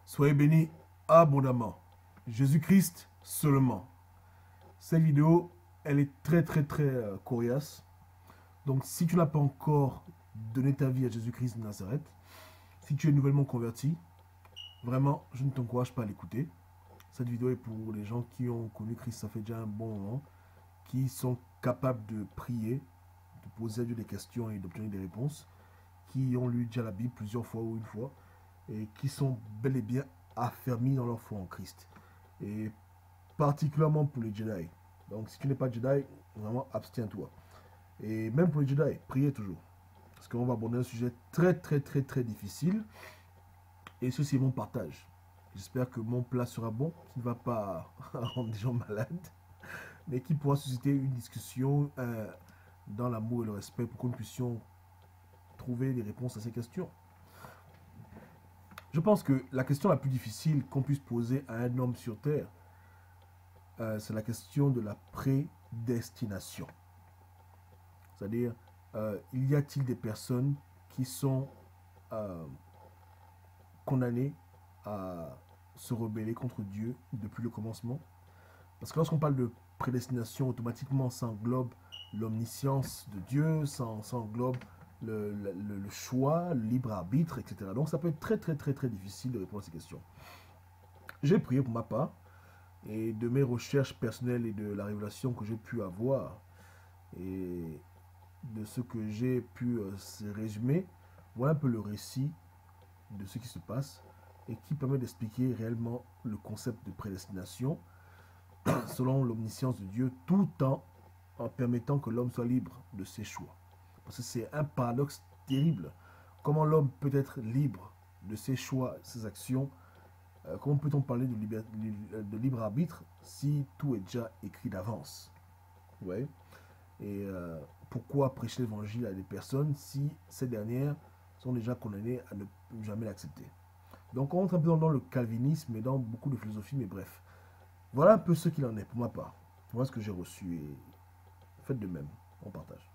Soyez bénis abondamment. Jésus-Christ seulement. Cette vidéo, elle est très coriace. Donc si tu n'as pas encore donné ta vie à Jésus-Christ de Nazareth, si tu es nouvellement converti, vraiment, je ne t'encourage pas à l'écouter. Cette vidéo est pour les gens qui ont connu Christ, ça fait déjà un bon moment, qui sont capables de prier, de poser à Dieu des questions et d'obtenir des réponses, qui ont lu déjà la Bible plusieurs fois ou une fois, et qui sont bel et bien affermis dans leur foi en Christ. Et particulièrement pour les Jedi. Donc si tu n'es pas Jedi, vraiment abstiens-toi. Et même pour les Jedi, priez toujours. Parce qu'on va aborder un sujet très difficile. Et ceci est mon partage. J'espère que mon plat sera bon, qui ne va pas rendre des gens malades, mais qui pourra susciter une discussion dans l'amour et le respect pour que nous puissions trouver des réponses à ces questions. Je pense que la question la plus difficile qu'on puisse poser à un homme sur Terre, c'est la question de la prédestination. C'est-à-dire, y a-t-il des personnes qui sont condamnées à se rebeller contre Dieu depuis le commencement? Parce que lorsqu'on parle de prédestination, automatiquement, ça englobe l'omniscience de Dieu, ça englobe le choix, le libre arbitre, etc. Donc ça peut être très difficile de répondre à ces questions. J'ai prié pour ma part, et de mes recherches personnelles et de la révélation que j'ai pu avoir, et de ce que j'ai pu résumer, voilà un peu le récit de ce qui se passe, et qui permet d'expliquer réellement le concept de prédestination, selon l'omniscience de Dieu, tout en permettant que l'homme soit libre de ses choix. Parce que c'est un paradoxe terrible. Comment l'homme peut être libre de ses choix, ses actions? Comment peut-on parler de libre arbitre si tout est déjà écrit d'avance? Ouais. Et pourquoi prêcher l'évangile à des personnes si ces dernières sont déjà condamnées à ne jamais l'accepter? Donc on rentre un peu dans le calvinisme et dans beaucoup de philosophie, mais bref. Voilà un peu ce qu'il en est pour ma part. Voilà ce que j'ai reçu et faites de même, on partage.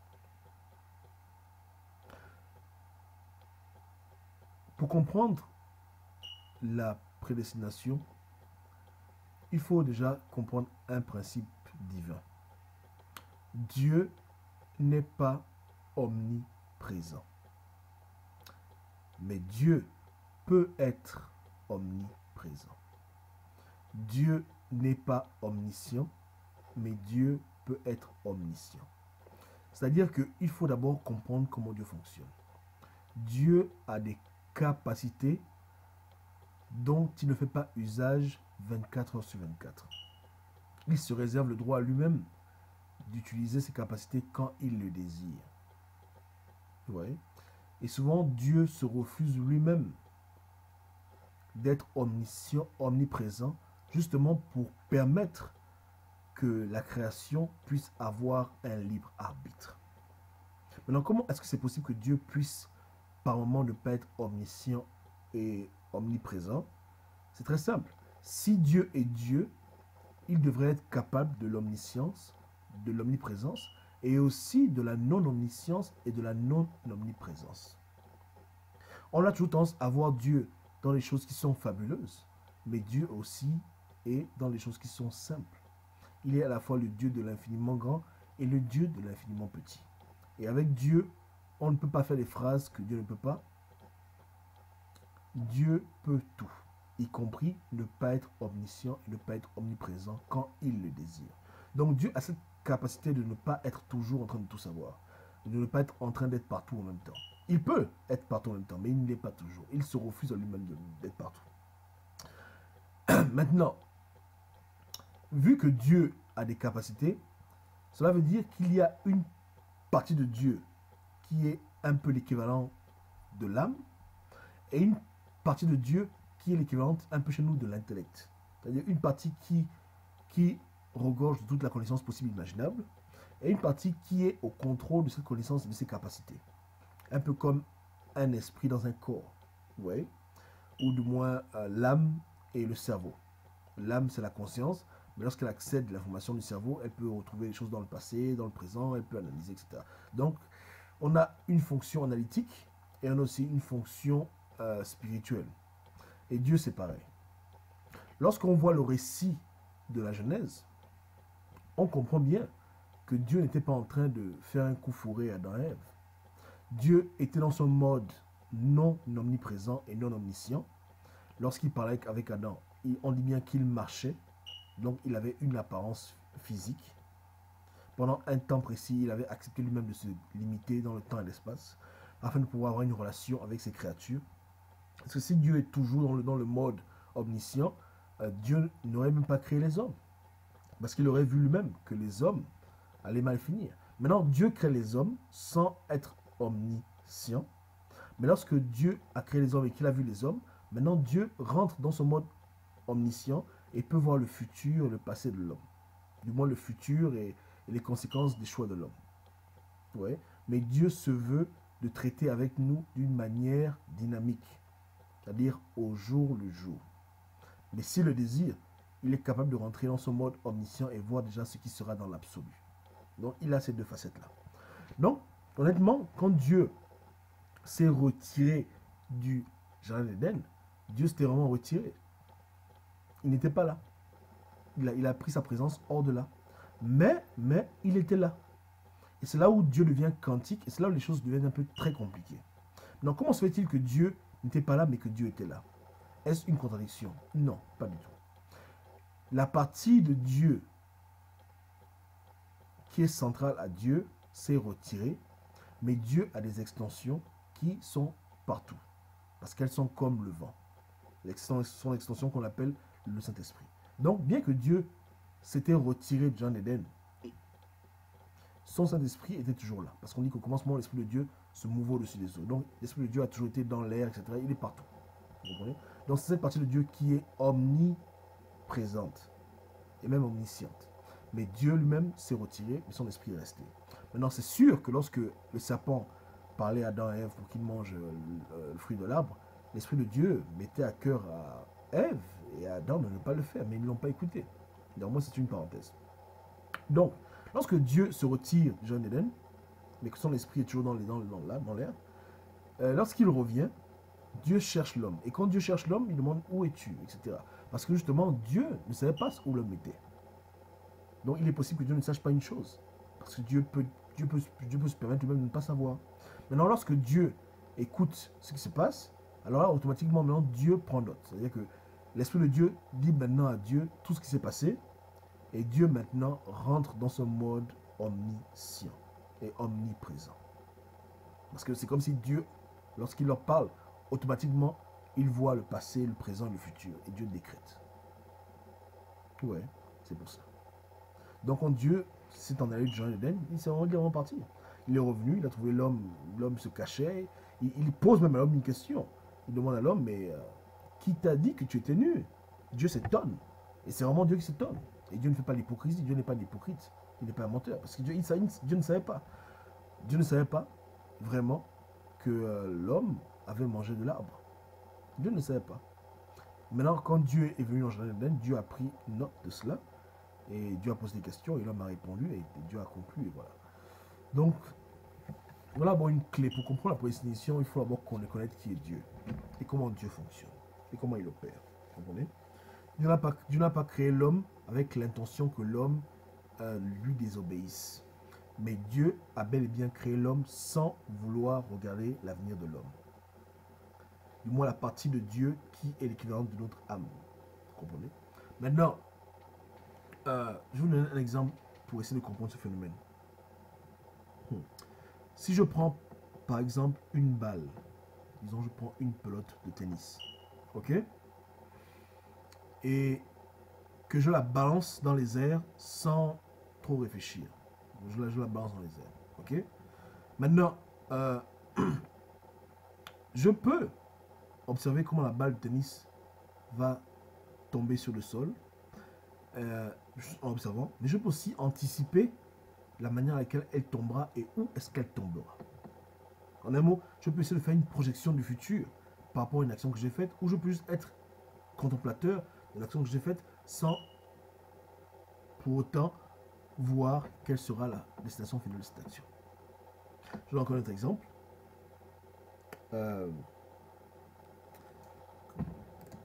Pour comprendre la prédestination, il faut déjà comprendre un principe divin. Dieu n'est pas omniprésent. Mais Dieu peut être omniprésent. Dieu n'est pas omniscient, mais Dieu peut être omniscient. C'est-à-dire qu'il faut d'abord comprendre comment Dieu fonctionne. Dieu a des capacités dont il ne fait pas usage 24 heures sur 24. Il se réserve le droit à lui-même d'utiliser ses capacités quand il le désire. Ouais. Et souvent, Dieu se refuse lui-même d'être omniscient, omniprésent, justement pour permettre que la création puisse avoir un libre arbitre. Maintenant, comment est-ce que c'est possible que Dieu puisse, par moment, ne pas être omniscient et omniprésent? C'est très simple. Si Dieu est Dieu, il devrait être capable de l'omniscience, de l'omniprésence, et aussi de la non-omniscience et de la non-omniprésence. On a toujours tendance à voir Dieu dans les choses qui sont fabuleuses, mais Dieu aussi est dans les choses qui sont simples. Il est à la fois le Dieu de l'infiniment grand et le Dieu de l'infiniment petit. Et avec Dieu, on ne peut pas faire des phrases que Dieu ne peut pas. Dieu peut tout, y compris ne pas être omniscient et ne pas être omniprésent quand il le désire. Donc Dieu a cette capacité de ne pas être toujours en train de tout savoir, de ne pas être en train d'être partout en même temps. Il peut être partout en même temps, mais il ne l'est pas toujours. Il se refuse à lui-même d'être partout. Maintenant, vu que Dieu a des capacités, cela veut dire qu'il y a une partie de Dieu qui est un peu l'équivalent de l'âme et une partie de Dieu qui est l'équivalente un peu chez nous de l'intellect. C'est-à-dire une partie qui regorge de toute la connaissance possible et imaginable et une partie qui est au contrôle de cette connaissance et de ses capacités. Un peu comme un esprit dans un corps, ouais, ou du moins l'âme et le cerveau. L'âme, c'est la conscience, mais lorsqu'elle accède à l'information du cerveau, elle peut retrouver les choses dans le passé, dans le présent, elle peut analyser, etc. Donc, on a une fonction analytique et on a aussi une fonction spirituelle. Et Dieu, c'est pareil. Lorsqu'on voit le récit de la Genèse, on comprend bien que Dieu n'était pas en train de faire un coup fourré à Adam et Ève. Dieu était dans son mode non omniprésent et non omniscient. Lorsqu'il parlait avec Adam, on dit bien qu'il marchait, donc il avait une apparence physique. Pendant un temps précis, il avait accepté lui-même de se limiter dans le temps et l'espace afin de pouvoir avoir une relation avec ses créatures. Parce que si Dieu est toujours dans le mode omniscient, Dieu n'aurait même pas créé les hommes. Parce qu'il aurait vu lui-même que les hommes allaient mal finir. Maintenant, Dieu crée les hommes sans être omniscient. Mais lorsque Dieu a créé les hommes et qu'il a vu les hommes, maintenant Dieu rentre dans son mode omniscient et peut voir le futur, le passé de l'homme. Du moins le futur et les conséquences des choix de l'homme. Ouais. Mais Dieu se veut de traiter avec nous d'une manière dynamique, c'est-à-dire au jour le jour. Mais s'il le désire, il est capable de rentrer dans son mode omniscient et voir déjà ce qui sera dans l'absolu. Donc il a ces deux facettes-là. Donc, honnêtement, quand Dieu s'est retiré du Jardin d'Éden, Dieu s'était vraiment retiré. Il n'était pas là. Il a pris sa présence hors de là. Mais il était là. Et c'est là où Dieu devient quantique, et c'est là où les choses deviennent un peu très compliquées. Donc, comment se fait-il que Dieu n'était pas là, mais que Dieu était là? Est-ce une contradiction? Non, pas du tout. La partie de Dieu qui est centrale à Dieu s'est retirée, mais Dieu a des extensions qui sont partout, parce qu'elles sont comme le vent. Son extension qu'on appelle le Saint-Esprit. Donc, bien que Dieu s'était retiré du Jardin d'Éden, son Saint-Esprit était toujours là. Parce qu'on dit qu'au commencement, l'Esprit de Dieu se mouvait au-dessus des eaux. Donc, l'Esprit de Dieu a toujours été dans l'air, etc. Il est partout. Vous comprenez? Donc, c'est cette partie de Dieu qui est omniprésente et même omnisciente. Mais Dieu lui-même s'est retiré, mais son esprit est resté. Maintenant, c'est sûr que lorsque le serpent parlait à Adam et Ève pour qu'ils mangent le fruit de l'arbre, l'Esprit de Dieu mettait à cœur à Ève et à Adam de ne pas le faire, mais ils ne l'ont pas écouté. Donc, moi, c'est une parenthèse. Donc, lorsque Dieu se retire du Jardin d'Éden, mais que son esprit est toujours dans l'air, lorsqu'il revient, Dieu cherche l'homme. Et quand Dieu cherche l'homme, il demande où es-tu, etc. Parce que justement, Dieu ne savait pas où l'homme était. Donc, il est possible que Dieu ne sache pas une chose. Parce que Dieu peut se permettre lui-même de ne pas savoir. Maintenant, lorsque Dieu écoute ce qui se passe, alors là, automatiquement, maintenant, Dieu prend note. C'est-à-dire que l'Esprit de Dieu dit maintenant à Dieu tout ce qui s'est passé. Et Dieu maintenant rentre dans ce mode omniscient et omniprésent. Parce que c'est comme si Dieu, lorsqu'il leur parle, automatiquement, il voit le passé, le présent et le futur. Et Dieu décrète. Ouais, c'est pour ça. Donc quand Dieu s'est en allé du Jardin d'Éden, il s'est vraiment parti. Il est revenu, il a trouvé l'homme, l'homme se cachait. Il pose même à l'homme une question. Il demande à l'homme, mais qui t'a dit que tu étais nu? Dieu s'étonne. Et c'est vraiment Dieu qui s'étonne. Et Dieu ne fait pas l'hypocrisie, Dieu n'est pas l'hypocrite, il n'est pas un menteur. Parce que Dieu ne savait pas. Dieu ne savait pas vraiment que l'homme avait mangé de l'arbre. Dieu ne savait pas. Maintenant, quand Dieu est venu dans le Jardin d'Éden, Dieu a pris note de cela. Et Dieu a posé des questions, et l'homme a répondu, et Dieu a conclu, et voilà. Donc, voilà bon, une clé. Pour comprendre la prédestination, il faut d'abord qu'on connaisse qui est Dieu. Et comment Dieu fonctionne. Et comment il opère. Vous comprenez? Dieu n'a pas créé l'homme avec l'intention que l'homme lui désobéisse. Mais Dieu a bel et bien créé l'homme sans vouloir regarder l'avenir de l'homme. Du moins la partie de Dieu qui est l'équivalent de notre âme. Vous comprenez? Maintenant, je vous donne un exemple pour essayer de comprendre ce phénomène. Si je prends par exemple une balle, disons je prends une pelote de tennis, ok? Et que je la balance dans les airs sans trop réfléchir. Je la balance dans les airs. Ok? Maintenant, je peux observer comment la balle de tennis va tomber sur le sol en observant. Mais je peux aussi anticiper la manière à laquelle elle tombera et où est-ce qu'elle tombera. En un mot, je peux essayer de faire une projection du futur par rapport à une action que j'ai faite, ou je peux juste être contemplateur de l'action que j'ai faite sans pour autant voir quelle sera la destination finale de cette action. Je vais encore un autre exemple.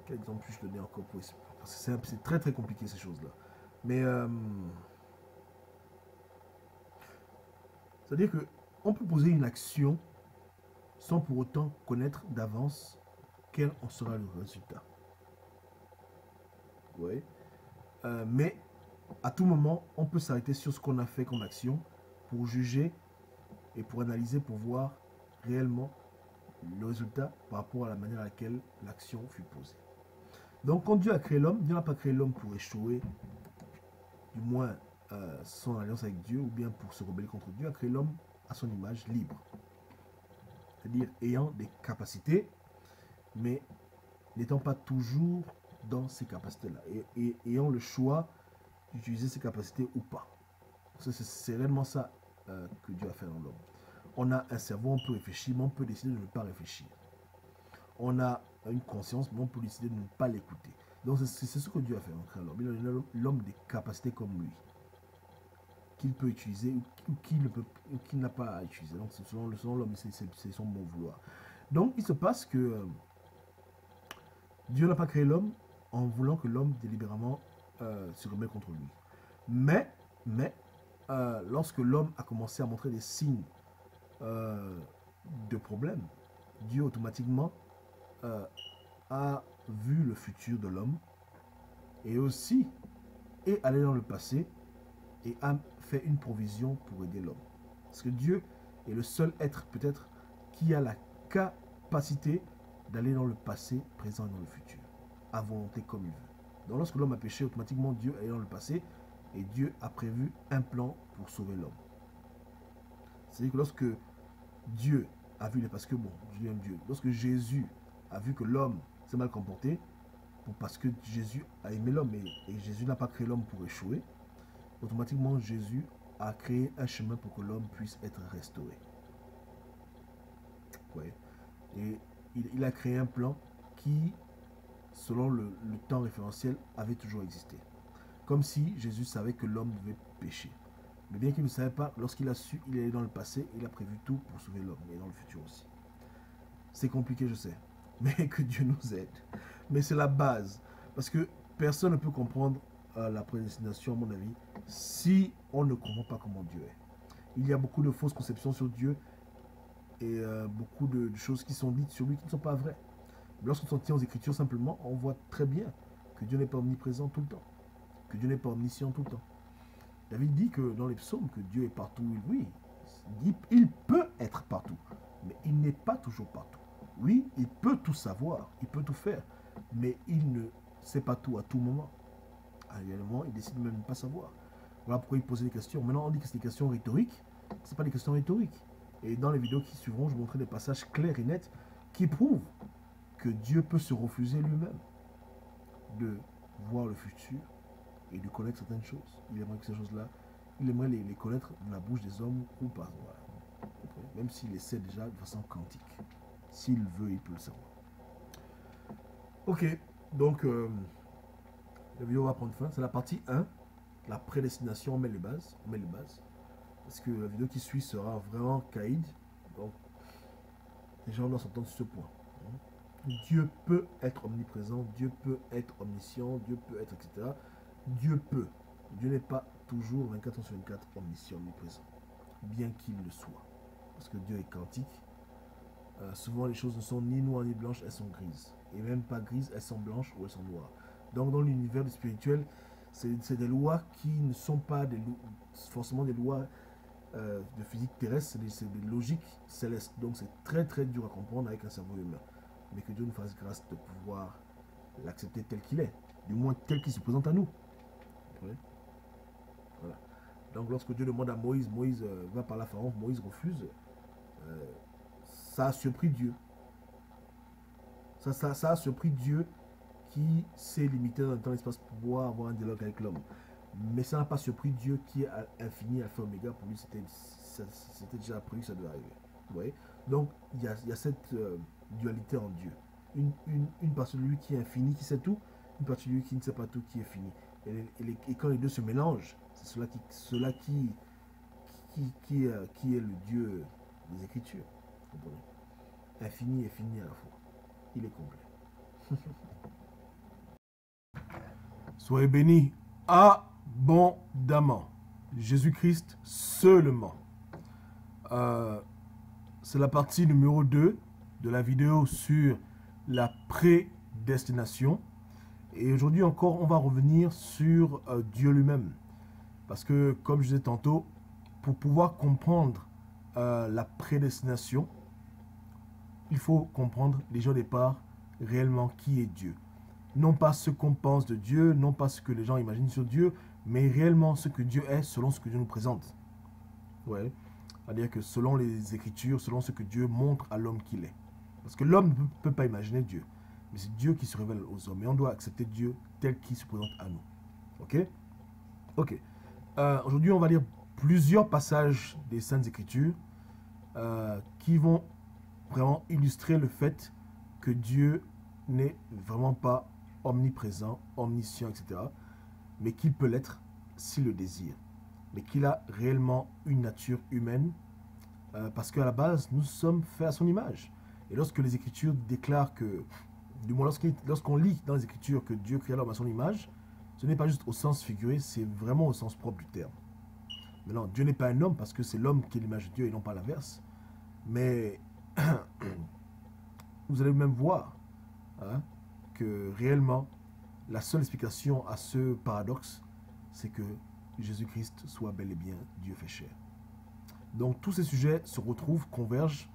quel exemple puis-je donner encore pour expliquer? C'est très très compliqué ces choses-là. Mais c'est-à-dire que on peut poser une action sans pour autant connaître d'avance quel en sera le résultat. Oui. Mais à tout moment, on peut s'arrêter sur ce qu'on a fait comme action pour juger et pour analyser, pour voir réellement le résultat par rapport à la manière à laquelle l'action fut posée. Donc quand Dieu a créé l'homme, Dieu n'a pas créé l'homme pour échouer, du moins son alliance avec Dieu, ou bien pour se rebeller contre Dieu, a créé l'homme à son image libre. C'est-à-dire ayant des capacités, mais n'étant pas toujours dans ces capacités-là, et ayant le choix d'utiliser ces capacités ou pas. C'est réellement ça que Dieu a fait dans l'homme. On a un cerveau, on peut réfléchir, mais on peut décider de ne pas réfléchir. On a une conscience, mais on peut décider de ne pas l'écouter. Donc c'est ce que Dieu a fait en créant l'homme. Il a donné l'homme des capacités comme lui, qu'il peut utiliser ou qu'il n'a pas à utiliser. Donc selon l'homme, c'est son bon vouloir. Donc il se passe que Dieu n'a pas créé l'homme en voulant que l'homme délibérément se remette contre lui. Mais lorsque l'homme a commencé à montrer des signes de problème, Dieu automatiquement a vu le futur de l'homme et aussi est allé dans le passé et a fait une provision pour aider l'homme. Parce que Dieu est le seul être peut-être qui a la capacité d'aller dans le passé, présent et dans le futur, à volonté comme il veut. Donc lorsque l'homme a péché, automatiquement Dieu est dans le passé et Dieu a prévu un plan pour sauver l'homme. C'est-à-dire que lorsque Dieu a vu, parce que bon, Dieu aime Dieu, lorsque Jésus a vu que l'homme s'est mal comporté, parce que Jésus a aimé l'homme et Jésus n'a pas créé l'homme pour échouer, automatiquement Jésus a créé un chemin pour que l'homme puisse être restauré. Ouais. Et il a créé un plan qui, selon le temps référentiel, avait toujours existé. Comme si Jésus savait que l'homme devait pécher. Mais bien qu'il ne savait pas, lorsqu'il a su, il est allé dans le passé, il a prévu tout pour sauver l'homme, et dans le futur aussi. C'est compliqué, je sais, mais que Dieu nous aide. Mais c'est la base, parce que personne ne peut comprendre la prédestination, à mon avis, si on ne comprend pas comment Dieu est. Il y a beaucoup de fausses conceptions sur Dieu, et beaucoup de choses qui sont dites sur lui qui ne sont pas vraies. Lorsqu'on s'en tient aux Écritures, simplement, on voit très bien que Dieu n'est pas omniprésent tout le temps, que Dieu n'est pas omniscient tout le temps. David dit que dans les psaumes que Dieu est partout, oui, il peut être partout, mais il n'est pas toujours partout. Oui, il peut tout savoir, il peut tout faire, mais il ne sait pas tout à tout moment. Réellement, il décide même de ne pas savoir. Voilà pourquoi il posait des questions. Maintenant, on dit que c'est des questions rhétoriques. Ce n'est pas des questions rhétoriques. Et dans les vidéos qui suivront, je montrerai des passages clairs et nets qui prouvent que Dieu peut se refuser lui-même de voir le futur et de connaître certaines choses. Il aimerait que ces choses-là, il aimerait les connaître de la bouche des hommes ou pas. Voilà. Même s'il les sait déjà de façon quantique. S'il veut, il peut le savoir. Ok, donc la vidéo va prendre fin. C'est la partie 1. La prédestination, on met les bases. Parce que la vidéo qui suit sera vraiment caïd. Donc, les gens doivent s'entendre sur ce point. Dieu peut être omniprésent, Dieu peut être omniscient, Dieu peut être, etc. Dieu peut. Dieu n'est pas toujours 24 sur 24 omniscient, omniprésent. Bien qu'il le soit. Parce que Dieu est quantique. Souvent, les choses ne sont ni noires ni blanches, elles sont grises. Et même pas grises, elles sont blanches ou elles sont noires. Donc, dans l'univers du spirituel, c'est des lois qui ne sont pas forcément des lois de physique terrestre, c'est des logiques célestes. Donc, c'est très très dur à comprendre avec un cerveau humain. Mais que Dieu nous fasse grâce de pouvoir l'accepter tel qu'il est. Du moins tel qu'il se présente à nous. Voilà. Donc, lorsque Dieu demande à Moïse, Moïse va par la Pharaon, Moïse refuse. Ça a surpris Dieu. Ça a surpris Dieu qui s'est limité dans le temps et l'espace pour pouvoir avoir un dialogue avec l'homme. Mais ça n'a pas surpris Dieu qui est infini, alpha, oméga. Pour lui, c'était déjà prévu que ça devait arriver. Vous voyez? Donc, il y a cette dualité en Dieu. Une partie de lui qui est infini, qui sait tout, une partie de lui qui ne sait pas tout, qui est fini. Et quand les deux se mélangent, c'est cela qui est le Dieu des Écritures. Infini et fini à la fois. Il est complet. Soyez bénis abondamment. Jésus-Christ seulement. C'est la partie numéro 2 de la vidéo sur la prédestination. Et aujourd'hui encore, on va revenir sur Dieu lui-même. Parce que, comme je disais tantôt, pour pouvoir comprendre la prédestination, il faut comprendre déjà au départ réellement qui est Dieu. Non pas ce qu'on pense de Dieu, non pas ce que les gens imaginent sur Dieu, mais réellement ce que Dieu est selon ce que Dieu nous présente. Ouais. C'est-à-dire que selon les Écritures, selon ce que Dieu montre à l'homme qu'il est. Parce que l'homme ne peut pas imaginer Dieu. Mais c'est Dieu qui se révèle aux hommes. Et on doit accepter Dieu tel qu'il se présente à nous. Ok? Ok. Aujourd'hui, on va lire plusieurs passages des Saintes Écritures qui vont vraiment illustrer le fait que Dieu n'est vraiment pas omniprésent, omniscient, etc. Mais qu'il peut l'être s'il le désire. Mais qu'il a réellement une nature humaine parce qu'à la base, nous sommes faits à son image. Et lorsque les Écritures déclarent que, du moins lorsqu'on lit dans les Écritures que Dieu créa l'homme à son image, ce n'est pas juste au sens figuré, c'est vraiment au sens propre du terme. Maintenant, Dieu n'est pas un homme parce que c'est l'homme qui est l'image de Dieu et non pas l'inverse. Mais vous allez même voir que réellement, la seule explication à ce paradoxe, c'est que Jésus-Christ soit bel et bien Dieu fait chair. Donc tous ces sujets se retrouvent, convergent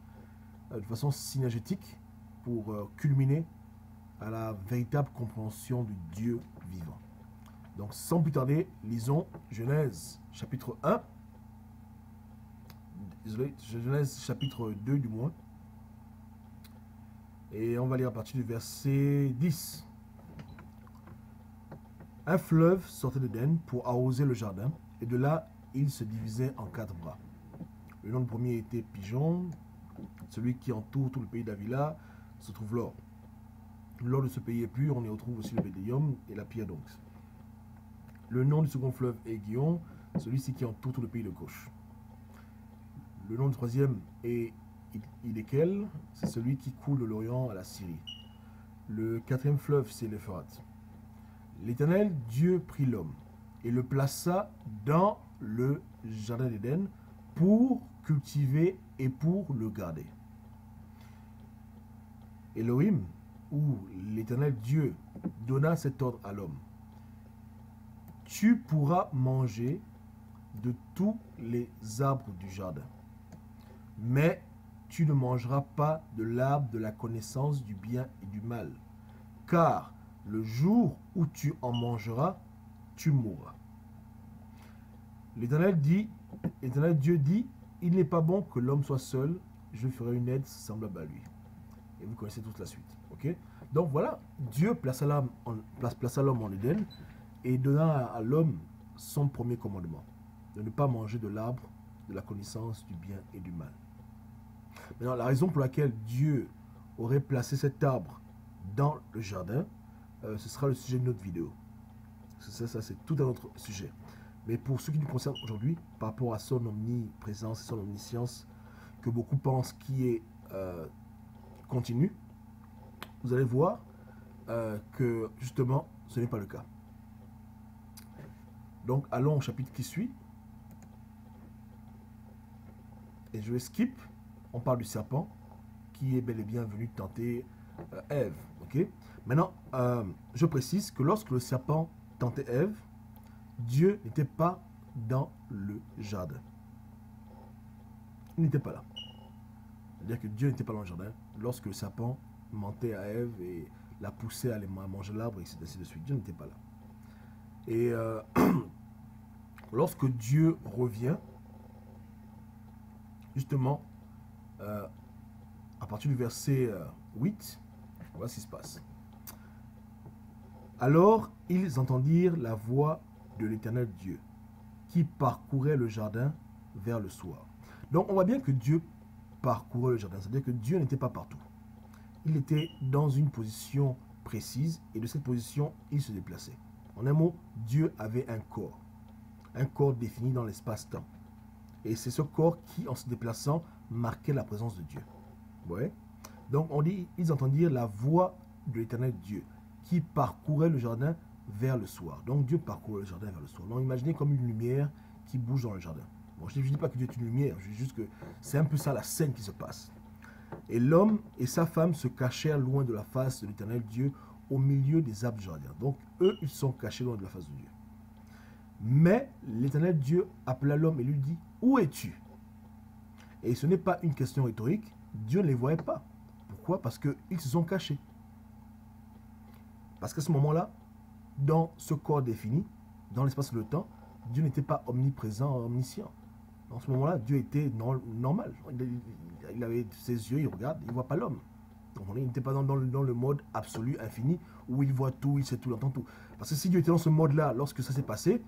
de façon synergétique pour culminer à la véritable compréhension du Dieu vivant. Donc sans plus tarder, lisons Genèse chapitre 1, Genèse chapitre 2 du moins, et on va lire à partir du verset 10. Un fleuve sortait d'Éden pour arroser le jardin, et de là, il se divisait en 4 bras. Le nom du premier était Pigeon, celui qui entoure tout le pays d'Avila se trouve l'or. L'or de ce pays est pur, on y retrouve aussi le bédéium et la pierre d'once. Le nom du second fleuve est Guion, celui-ci qui entoure tout le pays de Gauche. Le nom du troisième est Idékel, c'est celui qui coule de l'Orient à la Syrie. Le quatrième fleuve, c'est l'Euphrate. L'Éternel Dieu prit l'homme et le plaça dans le jardin d'Éden pour cultiver et pour le garder. Elohim, ou l'Éternel Dieu, donna cet ordre à l'homme. Tu pourras manger de tous les arbres du jardin, mais tu ne mangeras pas de l'arbre de la connaissance du bien et du mal, car le jour où tu en mangeras, tu mourras. L'Éternel Dieu dit, il n'est pas bon que l'homme soit seul, je ferai une aide semblable à lui. Et vous connaissez toute la suite. Okay? Donc voilà, Dieu plaça l'homme en Éden et donna à l'homme son premier commandement, de ne pas manger de l'arbre de la connaissance du bien et du mal. Maintenant, la raison pour laquelle Dieu aurait placé cet arbre dans le jardin, ce sera le sujet de notre vidéo. Ça c'est tout un autre sujet. Mais pour ce qui nous concerne aujourd'hui, par rapport à son omniprésence et son omniscience, que beaucoup pensent qui est continu, vous allez voir que justement, ce n'est pas le cas. Donc, allons au chapitre qui suit. Et je vais skip. On parle du serpent qui est bel et bien venu tenter Ève. Okay? Maintenant, je précise que lorsque le serpent tentait Ève, Dieu n'était pas dans le jardin. Il n'était pas là. C'est-à-dire que Dieu n'était pas dans le jardin lorsque le serpent mentait à Ève et la poussait à aller manger l'arbre et ainsi de suite. Dieu n'était pas là. Et lorsque Dieu revient, justement, à partir du verset 8, voilà ce qui se passe. Alors ils entendirent la voix de l'Éternel Dieu qui parcourait le jardin vers le soir. Donc on voit bien que Dieu parcourait le jardin, c'est-à-dire que Dieu n'était pas partout. Il était dans une position précise et de cette position, il se déplaçait. En un mot, Dieu avait un corps défini dans l'espace-temps. Et c'est ce corps qui, en se déplaçant, marquait la présence de Dieu. Ouais. Donc on dit, ils entendirent la voix de l'Éternel Dieu qui parcourait le jardin vers le soir. Donc Dieu parcourt le jardin vers le soir. Donc imaginez comme une lumière qui bouge dans le jardin. Bon, je ne dis pas que Dieu est une lumière, je dis juste que c'est un peu ça la scène qui se passe. Et l'homme et sa femme se cachèrent loin de la face de l'Éternel Dieu au milieu des arbres du jardin. Donc eux, ils sont cachés loin de la face de Dieu. Mais l'Éternel Dieu appela l'homme et lui dit, où es-tu? Et ce n'est pas une question rhétorique, Dieu ne les voyait pas. Pourquoi? Parce qu'ils se sont cachés. Parce qu'à ce moment-là, dans ce corps défini, dans l'espace et le temps, Dieu n'était pas omniprésent, omniscient. En ce moment-là, Dieu était normal. Il avait ses yeux, il regarde, il ne voit pas l'homme. Donc il n'était pas dans le mode absolu, infini, où il voit tout, il sait tout, il entend tout. Parce que si Dieu était dans ce mode-là, lorsque ça s'est passé,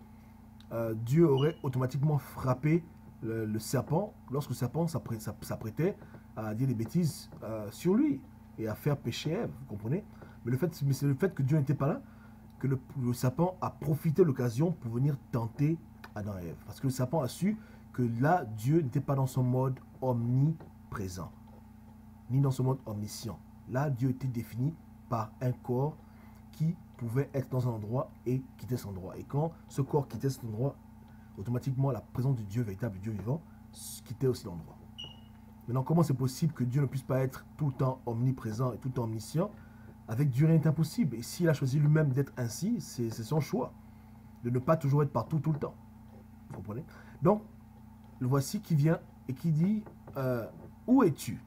Dieu aurait automatiquement frappé le serpent, lorsque le serpent s'apprêtait à dire des bêtises sur lui et à faire pécher Ève, vous comprenez? Mais c'est le fait que Dieu n'était pas là, que le serpent a profité de l'occasion pour venir tenter Adam et Ève. Parce que le serpent a su que là, Dieu n'était pas dans son mode omniprésent, ni dans son mode omniscient. Là, Dieu était défini par un corps qui pouvait être dans un endroit et quitter cet endroit. Et quand ce corps quittait cet endroit, automatiquement, la présence du Dieu véritable, du Dieu vivant, quittait aussi l'endroit. Maintenant, comment c'est possible que Dieu ne puisse pas être tout le temps omniprésent et tout le temps omniscient? Avec Dieu, rien n'est impossible. Et s'il a choisi lui-même d'être ainsi, c'est son choix. De ne pas toujours être partout, tout le temps. Vous comprenez? Donc, le voici qui vient et qui dit, où es-tu?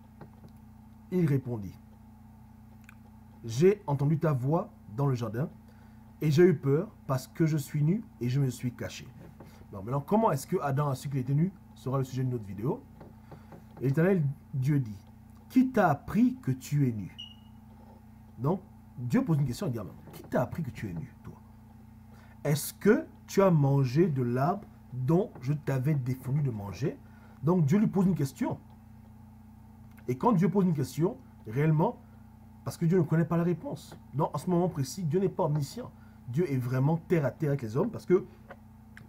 Il répondit, j'ai entendu ta voix dans le jardin et j'ai eu peur parce que je suis nu et je me suis caché. Donc maintenant, comment est-ce que Adam a su qu'il était nu? Ce sera le sujet d'une autre vidéo. Et l'Éternel Dieu dit, qui t'a appris que tu es nu? Donc, Dieu pose une question et dit, qui t'a appris que tu es nu, toi? Est-ce que tu as mangé de l'arbre dont je t'avais défendu de manger? Donc, Dieu lui pose une question. Et quand Dieu pose une question, réellement, parce que Dieu ne connaît pas la réponse. Donc, en ce moment précis, Dieu n'est pas omniscient. Dieu est vraiment terre à terre avec les hommes, parce que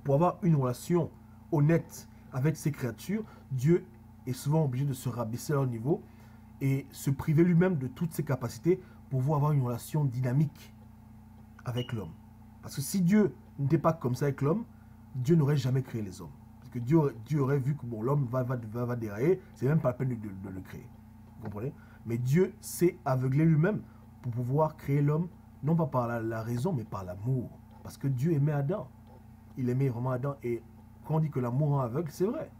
pour avoir une relation honnête avec ses créatures, Dieu est souvent obligé de se rabaisser à leur niveau et se priver lui-même de toutes ses capacités pour pouvoir avoir une relation dynamique avec l'homme. Parce que si Dieu n'était pas comme ça avec l'homme, Dieu n'aurait jamais créé les hommes. Parce que Dieu aurait vu que bon, l'homme va dérailler, c'est même pas la peine de le créer. Vous comprenez? Mais Dieu s'est aveuglé lui-même pour pouvoir créer l'homme, non pas par la raison, mais par l'amour. Parce que Dieu aimait Adam. Il aimait vraiment Adam. Et quand on dit que l'amour rend aveugle, c'est vrai.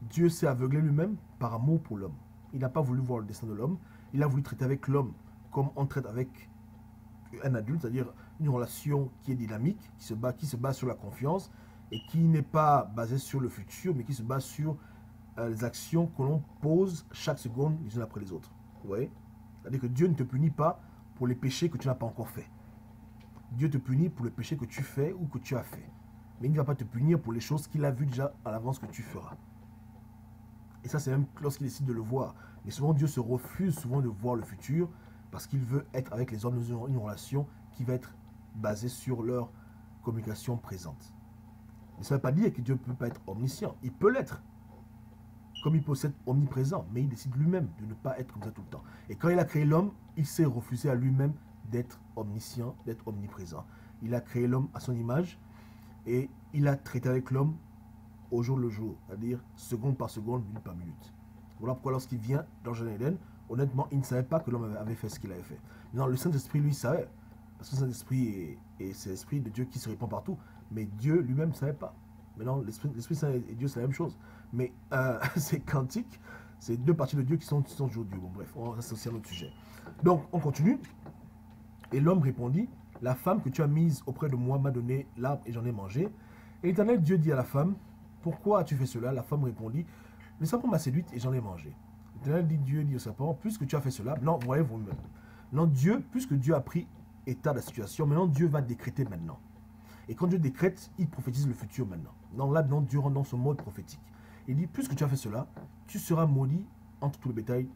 Dieu s'est aveuglé lui-même par amour pour l'homme. Il n'a pas voulu voir le destin de l'homme. Il a voulu traiter avec l'homme comme on traite avec un adulte, c'est-à-dire une relation qui est dynamique, qui se base sur la confiance et qui n'est pas basée sur le futur, mais qui se base sur les actions que l'on pose chaque seconde les unes après les autres. Vous voyez? C'est-à-dire que Dieu ne te punit pas pour les péchés que tu n'as pas encore fait. Dieu te punit pour les péchés que tu fais ou que tu as fait. Mais il ne va pas te punir pour les choses qu'il a vues déjà à l'avance que tu feras. Et ça, c'est même lorsqu'il décide de le voir. Mais souvent, Dieu se refuse souvent de voir le futur parce qu'il veut être avec les hommes dans une relation qui va être basée sur leur communication présente. Mais ça ne veut pas dire que Dieu ne peut pas être omniscient. Il peut l'être. Comme il peut être omniprésent. Mais il décide lui-même de ne pas être comme ça tout le temps. Et quand il a créé l'homme, il s'est refusé à lui-même d'être omniscient, d'être omniprésent. Il a créé l'homme à son image et il a traité avec l'homme au jour le jour, c'est-à-dire seconde par seconde, minute par minute. Voilà pourquoi lorsqu'il vient dans le Jardin d'Éden, honnêtement, il ne savait pas que l'homme avait fait ce qu'il avait fait. Non, le Saint-Esprit, lui, savait. Parce que le Saint-Esprit c'est l'Esprit de Dieu qui se répand partout. Mais Dieu lui-même ne savait pas. Maintenant, l'Esprit Saint et Dieu, c'est la même chose. Mais c'est quantique. C'est deux parties de Dieu qui sont toujours Dieu. Bon, bref, ça c'est aussi un autre sujet. Donc, on continue. Et l'homme répondit, la femme que tu as mise auprès de moi m'a donné l'arbre et j'en ai mangé. Et l'Éternel Dieu dit à la femme, pourquoi as-tu fait cela? La femme répondit, le serpent m'a séduite et j'en ai mangé. L'Éternel Dieu dit au serpent, puisque tu as fait cela, non, voyez vous-même. Non, Dieu, puisque Dieu a pris état de la situation, maintenant Dieu va décréter maintenant. Et quand Dieu décrète, il prophétise le futur maintenant. Donc là, maintenant, Dieu rentre dans son mode prophétique. Il dit, puisque tu as fait cela, tu seras maudit entre tout le bétail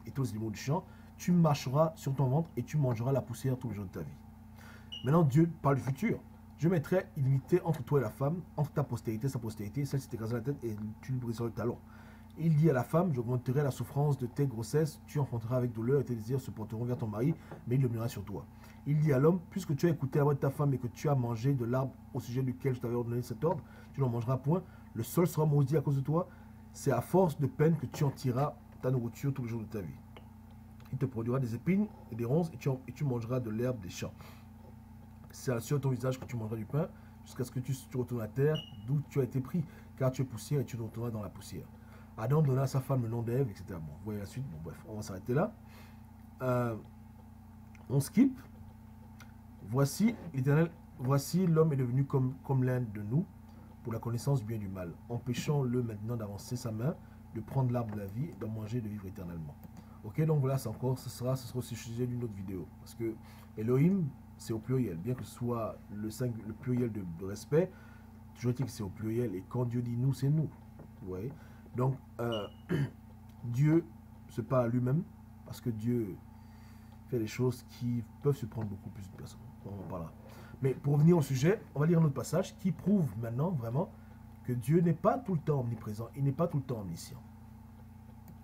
et tous les animaux du champ, tu marcheras sur ton ventre et tu mangeras la poussière tous les jours de ta vie. Maintenant, Dieu parle du futur. Je mettrai inimitié entre toi et la femme, entre ta postérité et sa postérité, celle-ci t'écrasera la tête et tu lui briseras le talon. Il dit à la femme, j'augmenterai la souffrance de tes grossesses, tu enfanteras avec douleur et tes désirs se porteront vers ton mari, mais il dominera sur toi. Il dit à l'homme, puisque tu as écouté la voix de ta femme et que tu as mangé de l'arbre au sujet duquel je t'avais ordonné cet ordre, tu n'en mangeras point, le sol sera maudit à cause de toi, c'est à force de peine que tu en tireras ta nourriture tous les jours de ta vie. Il te produira des épines et des ronces et tu mangeras de l'herbe des champs. C'est sur ton visage que tu mangeras du pain jusqu'à ce que tu retournes à terre d'où tu as été pris, car tu es poussière et tu retourneras dans la poussière. Adam donna à sa femme le nom d'Ève, etc. Bon, vous voyez la suite. Bon, bref, on va s'arrêter là. On skip. Voici l'Éternel, voici l'homme est devenu comme l'un de nous pour la connaissance du bien et du mal. Empêchons-le maintenant d'avancer sa main, de prendre l'arbre de la vie, d'en manger et de vivre éternellement. Ok, donc voilà, ce sera aussi le sujet d'une autre vidéo. Parce que Elohim, c'est au pluriel. Bien que ce soit le pluriel de respect, toujours dit que c'est au pluriel. Et quand Dieu dit nous, c'est nous. Vous voyez? Donc, Dieu se parle à lui-même parce que Dieu fait des choses qui peuvent se prendre beaucoup plus de personnes. On en parlera. Mais pour revenir au sujet, on va lire un autre passage qui prouve maintenant vraiment que Dieu n'est pas tout le temps omniprésent, il n'est pas tout le temps omniscient.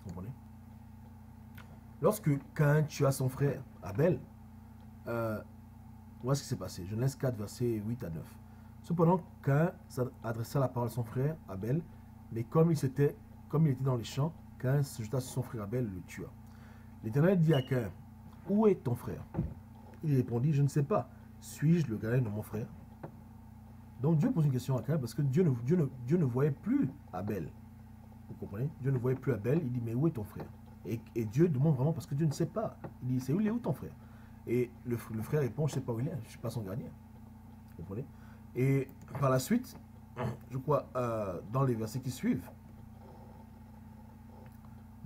Vous comprenez? Lorsque Caïn tua son frère Abel, voilà ce qui s'est passé. Genèse 4, versets 8 à 9. Cependant, Caïn adressa la parole à son frère Abel, mais comme il était dans les champs, Caïn se jeta sur son frère Abel et le tua. L'Éternel dit à Caïn, où est ton frère? Il répondit, je ne sais pas. Suis-je le gardien de mon frère? Donc Dieu pose une question à Caïn parce que Dieu ne voyait plus Abel. Vous comprenez? Dieu ne voyait plus Abel. Il dit, mais où est ton frère? Et Dieu demande vraiment parce que Dieu ne sait pas. Il dit, il est où ton frère? Et le frère répond, je ne sais pas où il est, je ne suis pas son gardien. Vous comprenez? Et par la suite, je crois, dans les versets qui suivent,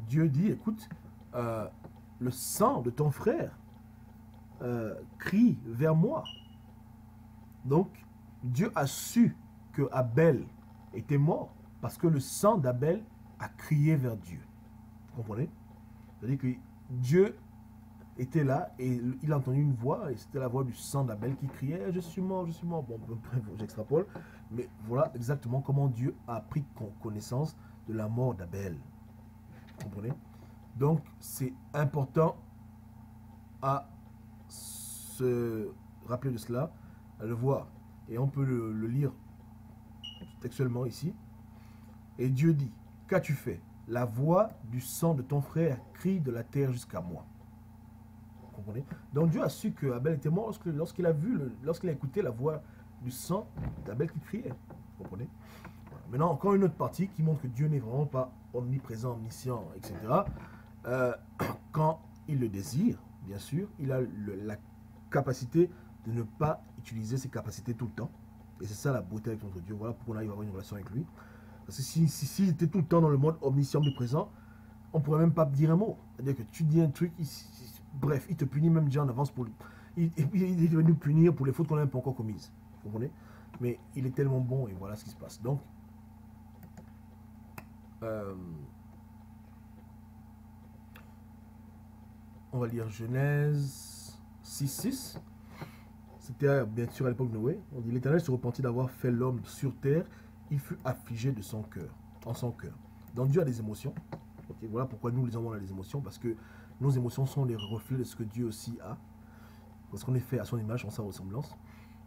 Dieu dit, écoute, le sang de ton frère crie vers moi. Donc, Dieu a su que Abel était mort parce que le sang d'Abel a crié vers Dieu. Vous comprenez? C'est-à-dire que Dieu était là et il a entendu une voix et c'était la voix du sang d'Abel qui criait je suis mort, je suis mort. Bon, j'extrapole, mais voilà exactement comment Dieu a pris connaissance de la mort d'Abel. Vous comprenez? Donc, c'est important à se rappeler de cela, à le voir. Et on peut le lire textuellement ici. Et Dieu dit, qu'as-tu fait? La voix du sang de ton frère crie de la terre jusqu'à moi. Vous comprenez? Donc Dieu a su que Abel était mort lorsqu'il a écouté la voix du sang d'Abel qui criait. Vous comprenez? Voilà. Maintenant, encore une autre partie qui montre que Dieu n'est vraiment pas omniprésent, omniscient, etc. Quand il le désire, bien sûr, il a la capacité de ne pas utiliser ses capacités tout le temps. Et c'est ça la beauté avec notre Dieu. Voilà pourquoi on arrive à avoir une relation avec lui. Parce que s'il était tout le temps dans le mode omniscient, omniprésent, on ne pourrait même pas dire un mot. C'est-à-dire que tu dis un truc, bref, il te punit même déjà en avance pour il est venu punir pour les fautes qu'on n'a même pas encore commises. Vous comprenez? Mais il est tellement bon et voilà ce qui se passe. Donc, on va lire Genèse 6:6. C'était bien sûr à l'époque de Noé. On dit l'Éternel se repentit d'avoir fait l'homme sur terre. Il fut affligé de son cœur, en son cœur. Donc Dieu a des émotions. Okay, voilà pourquoi nous les hommes on a des émotions, parce que nos émotions sont les reflets de ce que Dieu aussi a. Parce qu'on est fait à son image, en sa ressemblance.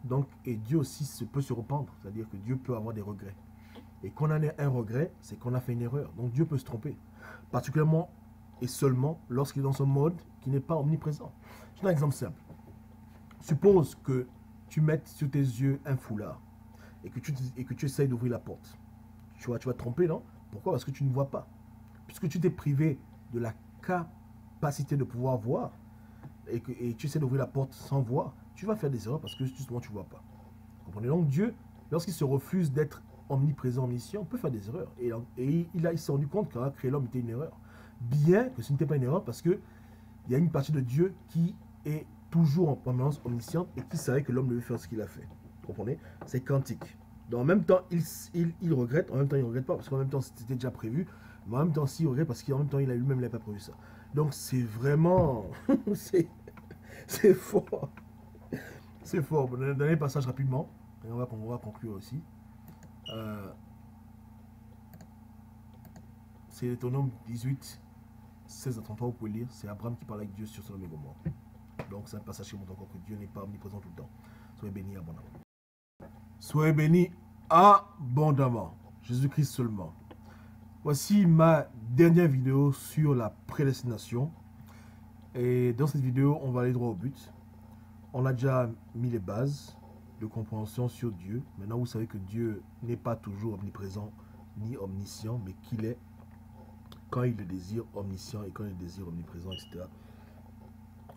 Donc, et Dieu aussi peut se rependre, c'est-à-dire que Dieu peut avoir des regrets. Et quand on a un regret, c'est qu'on a fait une erreur. Donc Dieu peut se tromper. Particulièrement et seulement lorsqu'il est dans son mode qui n'est pas omniprésent. Je donne un exemple simple. Suppose que tu mettes sur tes yeux un foulard et que tu essayes d'ouvrir la porte. Tu vas te tromper, non? Pourquoi? Parce que tu ne vois pas. Puisque tu t'es privé de la capacité de pouvoir voir et tu essaies d'ouvrir la porte sans voir, tu vas faire des erreurs parce que justement tu ne vois pas. Vous comprenez? Donc Dieu, lorsqu'il se refuse d'être omniprésent, omniscient, on peut faire des erreurs. Et il s'est rendu compte qu'avoir créé l'homme était une erreur. Bien que ce n'était pas une erreur parce qu'il y a une partie de Dieu qui est toujours en permanence omnisciente et qui savait que l'homme devait faire ce qu'il a fait. Vous comprenez? C'est quantique. Donc en même temps, il regrette, en même temps il ne regrette pas parce qu'en même temps c'était déjà prévu, mais en même temps s'il regrette parce qu'en même temps il a lui-même n'avait pas prévu ça. Donc c'est vraiment... c'est fort. C'est fort. Bon, dernier passage rapidement, et on va conclure aussi. C'est Deutéronome 18, 16 à 33, vous pouvez lire. C'est Abraham qui parle avec Dieu sur Sodome et Gomorrhe. Donc c'est un passage qui montre encore que Dieu n'est pas omniprésent tout le temps. Soyez bénis abondamment. Soyez bénis abondamment. Jésus-Christ seulement. Voici ma dernière vidéo sur la prédestination. Et dans cette vidéo, on va aller droit au but. On a déjà mis les bases de compréhension sur Dieu. Maintenant, vous savez que Dieu n'est pas toujours omniprésent ni omniscient, mais qu'il est, quand il le désire, omniscient, et quand il le désire, omniprésent, etc.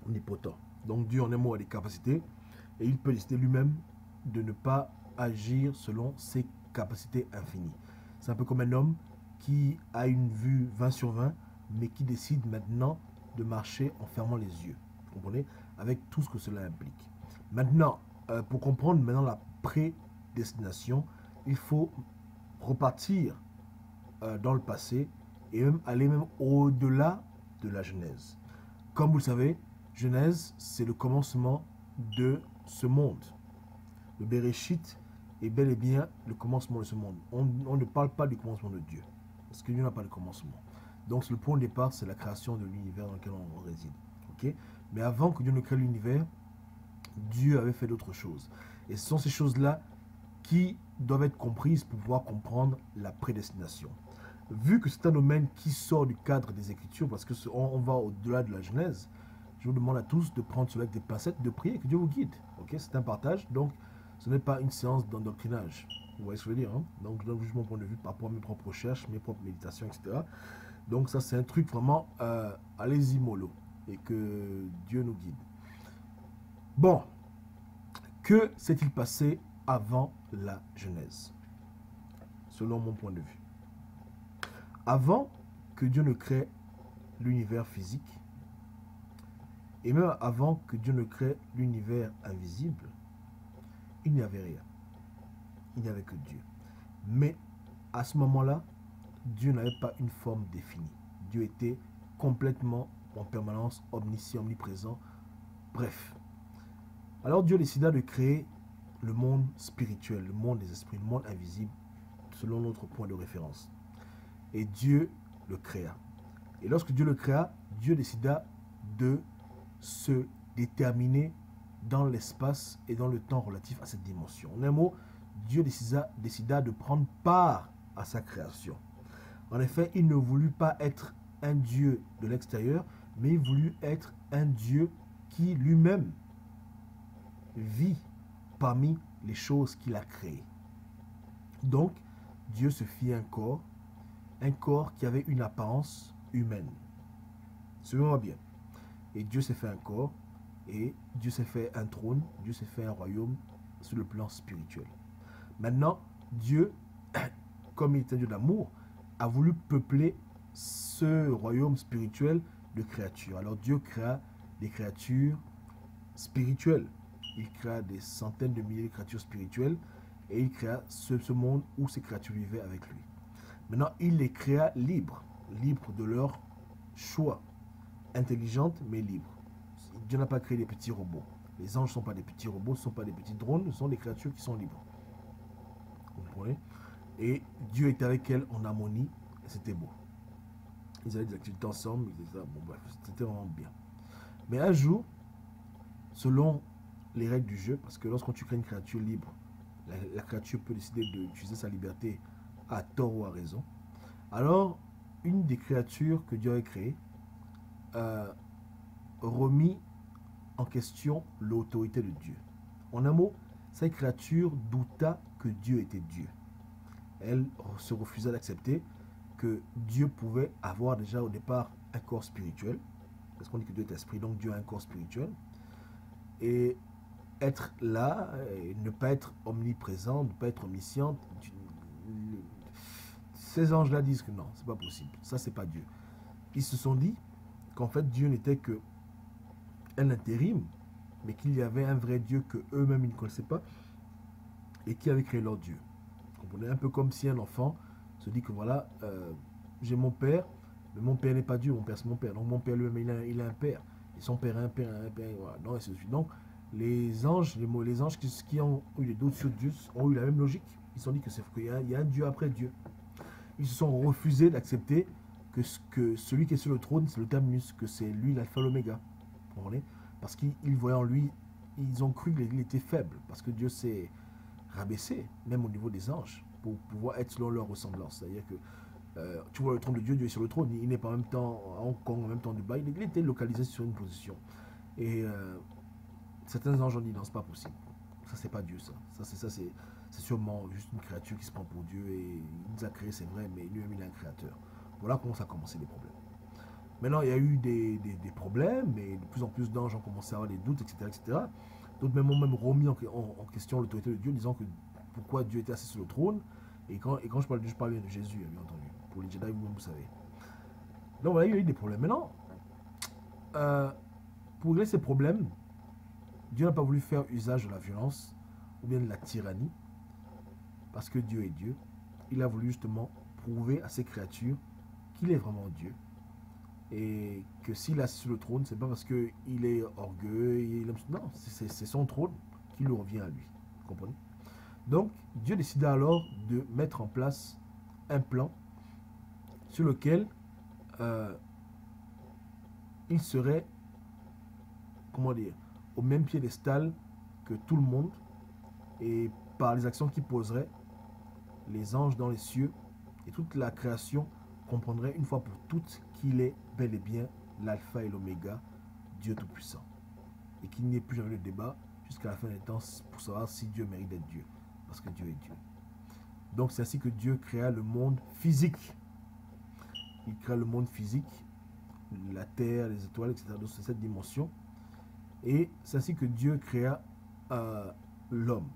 Omnipotent. Donc Dieu en un mot a des capacités, et il peut décider lui-même de ne pas agir selon ses capacités infinies. C'est un peu comme un homme qui a une vue 20 sur 20, mais qui décide maintenant de marcher en fermant les yeux. Vous comprenez? Avec tout ce que cela implique. Maintenant, pour comprendre maintenant la prédestination, il faut repartir dans le passé et même aller même au-delà de la Genèse. Comme vous le savez, Genèse, c'est le commencement de ce monde. Le Bereshit est bel et bien le commencement de ce monde. On ne parle pas du commencement de Dieu, parce que Dieu n'a pas de commencement. Donc le point de départ, c'est la création de l'univers dans lequel on réside. Okay? Mais avant que Dieu ne crée l'univers, Dieu avait fait d'autres choses. Et ce sont ces choses-là qui doivent être comprises pour pouvoir comprendre la prédestination. Vu que c'est un domaine qui sort du cadre des Écritures, parce qu'on va au-delà de la Genèse, je vous demande à tous de prendre cela avec des pincettes, de prier, que Dieu vous guide. Okay? C'est un partage, donc ce n'est pas une séance d'endoctrinage. Vous voyez ce que je veux dire, hein? Donc je donne juste mon point de vue par rapport à mes propres recherches, mes propres méditations, etc. Donc ça, c'est un truc vraiment, allez-y mollo, et que Dieu nous guide. Bon, que s'est-il passé avant la Genèse, selon mon point de vue? Avant que Dieu ne crée l'univers physique, et même avant que Dieu ne crée l'univers invisible, il n'y avait rien. Il n'y avait que Dieu. Mais à ce moment-là, Dieu n'avait pas une forme définie. Dieu était complètement en permanence omniscient, omniprésent. Bref. Alors Dieu décida de créer le monde spirituel, le monde des esprits, le monde invisible, selon notre point de référence. Et Dieu le créa. Et lorsque Dieu le créa, Dieu décida de se déterminer dans l'espace et dans le temps relatif à cette dimension. En un mot, Dieu décida de prendre part à sa création. En effet, il ne voulut pas être un Dieu de l'extérieur, mais il voulut être un Dieu qui lui-même vit parmi les choses qu'il a créées. Donc, Dieu se fit un corps qui avait une apparence humaine. Suivez-moi bien. Et Dieu s'est fait un corps, et Dieu s'est fait un trône, Dieu s'est fait un royaume sur le plan spirituel. Maintenant, Dieu, comme il est un Dieu d'amour, a voulu peupler ce royaume spirituel de créatures. Alors Dieu créa des créatures spirituelles. Il créa des centaines de milliers de créatures spirituelles et il créa ce monde où ces créatures vivaient avec lui. Maintenant, il les créa libres de leur choix, intelligentes mais libres. Dieu n'a pas créé des petits robots. Les anges ne sont pas des petits robots, ce ne sont pas des petits drones, ce sont des créatures qui sont libres. Vous comprenez? Et Dieu était avec elles en harmonie, et c'était beau. Ils avaient des activités ensemble, bon bref, c'était vraiment bien. Mais un jour, selon les règles du jeu, parce que lorsque tu crées une créature libre, la créature peut décider d'utiliser sa liberté à tort ou à raison. Alors, une des créatures que Dieu a créées remis en question l'autorité de Dieu. En un mot, cette créature douta que Dieu était Dieu. Elle se refusa d'accepter que Dieu pouvait avoir déjà au départ un corps spirituel, parce qu'on dit que Dieu est esprit, donc Dieu a un corps spirituel, et être là, et ne pas être omniprésent, ne pas être omniscient. Ces anges-là disent que non, c'est pas possible, ça c'est pas Dieu. Ils se sont dit qu'en fait Dieu n'était que un intérim, mais qu'il y avait un vrai Dieu que eux-mêmes ils ne connaissaient pas et qui avait créé leur Dieu. Vous comprenez? Un peu comme si un enfant se dit que voilà, j'ai mon père, mais mon père n'est pas Dieu, mon père c'est mon père. Donc mon père lui-même il a un père, et son père a un père, voilà. Donc, et ainsi de suite. Donc les anges qui ont eu des doutes sur Dieu ont eu la même logique. Ils se sont dit qu'il y a un Dieu après Dieu. Ils se sont refusés d'accepter que celui qui est sur le trône, c'est le terminus, que c'est lui l'alpha l'oméga. Vous comprenez? Parce qu'ils voyaient en lui, ils ont cru qu'il était faible, parce que Dieu s'est rabaissé, même au niveau des anges, pour pouvoir être selon leur ressemblance. C'est-à-dire que tu vois le trône de Dieu, Dieu est sur le trône, il n'est pas en même temps à Hong Kong, en même temps à Dubaï, il était localisé sur une position. Et certains anges ont dit non, c'est pas possible. Ça, c'est pas Dieu, ça. C'est sûrement juste une créature qui se prend pour Dieu et il nous a créé, c'est vrai, mais lui-même, il est un créateur. Voilà comment ça a commencé les problèmes. Maintenant, il y a eu des problèmes, et de plus en plus d'anges ont commencé à avoir des doutes, etc. etc. D'autres même ont même remis en question l'autorité de Dieu, disant que pourquoi Dieu était assis sur le trône. Et quand je parle de Dieu, je parle bien de Jésus, bien entendu. Pour les Jedi, vous savez. Donc voilà, il y a eu des problèmes. Maintenant, euh, pour régler ces problèmes, Dieu n'a pas voulu faire usage de la violence ou bien de la tyrannie, parce que Dieu est Dieu. Il a voulu justement prouver à ses créatures qu'il est vraiment Dieu. Et que s'il est assis sur le trône, c'est pas parce qu'il est orgueilleux, non, c'est son trône qui lui revient à lui. Vous comprenez? Donc, Dieu décida alors de mettre en place un plan sur lequel euh, il serait, comment dire, au même piédestal que tout le monde, et par les actions qu'il poserait, les anges dans les cieux et toute la création comprendrait une fois pour toutes qu'il est bel et bien l'alpha et l'oméga, Dieu Tout-Puissant. Et qu'il n'y ait plus jamais de débat jusqu'à la fin des temps pour savoir si Dieu mérite d'être Dieu. Parce que Dieu est Dieu. Donc c'est ainsi que Dieu créa le monde physique. Il créa le monde physique, la terre, les étoiles, etc. Donc c'est cette dimension. Et c'est ainsi que Dieu créa l'homme.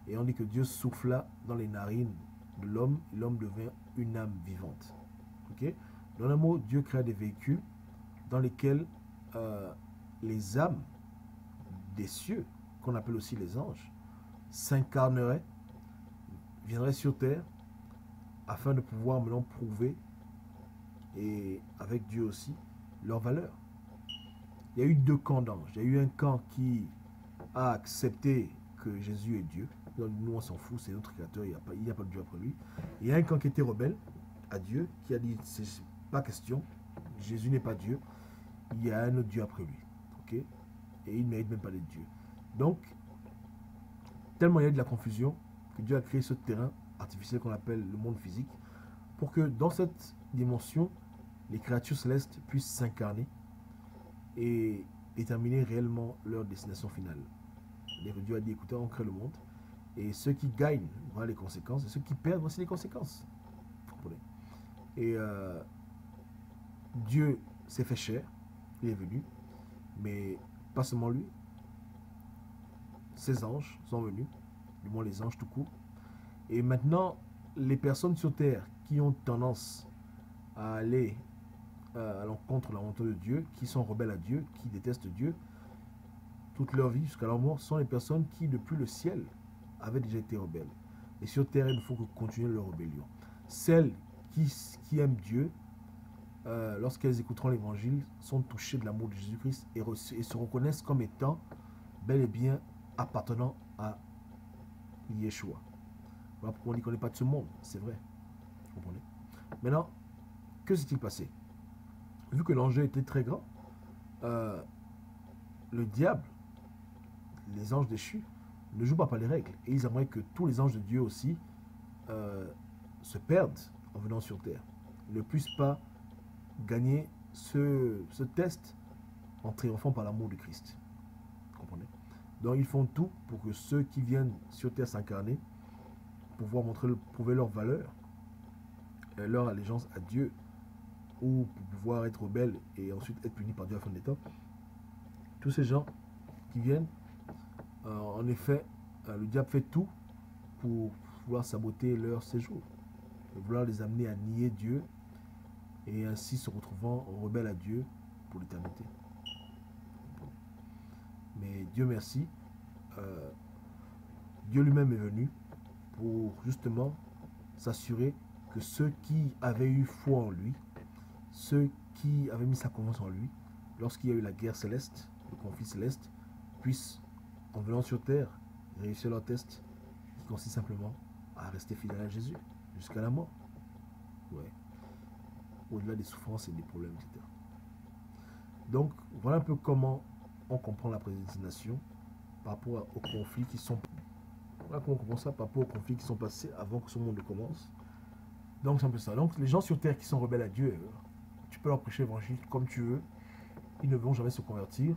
Et on dit que Dieu souffla dans les narines de l'homme et l'homme devint une âme vivante. Ok? Dans un mot, Dieu créa des véhicules dans lesquels les âmes des cieux, qu'on appelle aussi les anges, s'incarneraient, viendraient sur terre afin de pouvoir maintenant prouver, et avec Dieu aussi, leur valeur. Il y a eu deux camps d'anges. Il y a eu un camp qui a accepté que Jésus est Dieu. Nous, on s'en fout, c'est notre créateur, il n'y a pas de Dieu après lui. Et il y a un camp qui était rebelle à Dieu, qui a dit, c'est pas question, Jésus n'est pas Dieu, il y a un autre Dieu après lui. Ok? Et il ne mérite même pas d'être Dieu. Donc, tellement il y a de la confusion, que Dieu a créé ce terrain artificiel qu'on appelle le monde physique, pour que dans cette dimension, les créatures célestes puissent s'incarner et déterminer réellement leur destination finale. Dieu a dit, écoutez, on crée le monde, et ceux qui gagnent, voilà les conséquences, et ceux qui perdent, voici les conséquences. Vous comprenez? Et Dieu s'est fait chair, il est venu, mais pas seulement lui, ses anges sont venus, du moins les anges tout court. Et maintenant, les personnes sur terre qui ont tendance à aller à l'encontre de la volonté de Dieu, qui sont rebelles à Dieu, qui détestent Dieu, toute leur vie jusqu'à leur mort, sont les personnes qui, depuis le ciel, avaient déjà été rebelles. Et sur terre, il ne faut que continuer leur rébellion. Celles qui aiment Dieu, lorsqu'elles écouteront l'évangile, sont touchées de l'amour de Jésus-Christ et se reconnaissent comme étant bel et bien appartenant à Yeshua. Voilà pourquoi on dit qu'on n'est pas de ce monde, c'est vrai. Vous comprenez? Maintenant, que s'est-il passé? Vu que l'enjeu était très grand, le diable, les anges déchus, ne jouent pas les règles. Et ils aimeraient que tous les anges de Dieu aussi se perdent en venant sur terre. Ne puissent pas gagner ce test en triomphant par l'amour de Christ. Vous comprenez? Donc ils font tout pour que ceux qui viennent sur terre s'incarner, pouvoir prouver leur valeur, leur allégeance à Dieu, ou pour pouvoir être rebelles et ensuite être punis par Dieu à la fin des temps. Tous ces gens qui viennent, en effet, le diable fait tout pour vouloir saboter leur séjour, vouloir les amener à nier Dieu et ainsi se retrouvant rebelles à Dieu pour l'éternité. Mais Dieu merci, Dieu lui-même est venu pour justement s'assurer que ceux qui avaient eu foi en lui, ceux qui avaient mis sa confiance en lui, lorsqu'il y a eu la guerre céleste, le conflit céleste, puissent, en venant sur terre, réussir leur test, qui consiste simplement à rester fidèle à Jésus jusqu'à la mort. Ouais. Au-delà des souffrances et des problèmes, etc. Donc, voilà un peu comment on comprend la prédestination par rapport aux conflits qui sont... Voilà comment on comprend ça par rapport aux conflits qui sont passés avant que ce monde ne commence. Donc c'est un peu ça. Donc les gens sur terre qui sont rebelles à Dieu, tu peux leur prêcher l'évangile comme tu veux, ils ne vont jamais se convertir.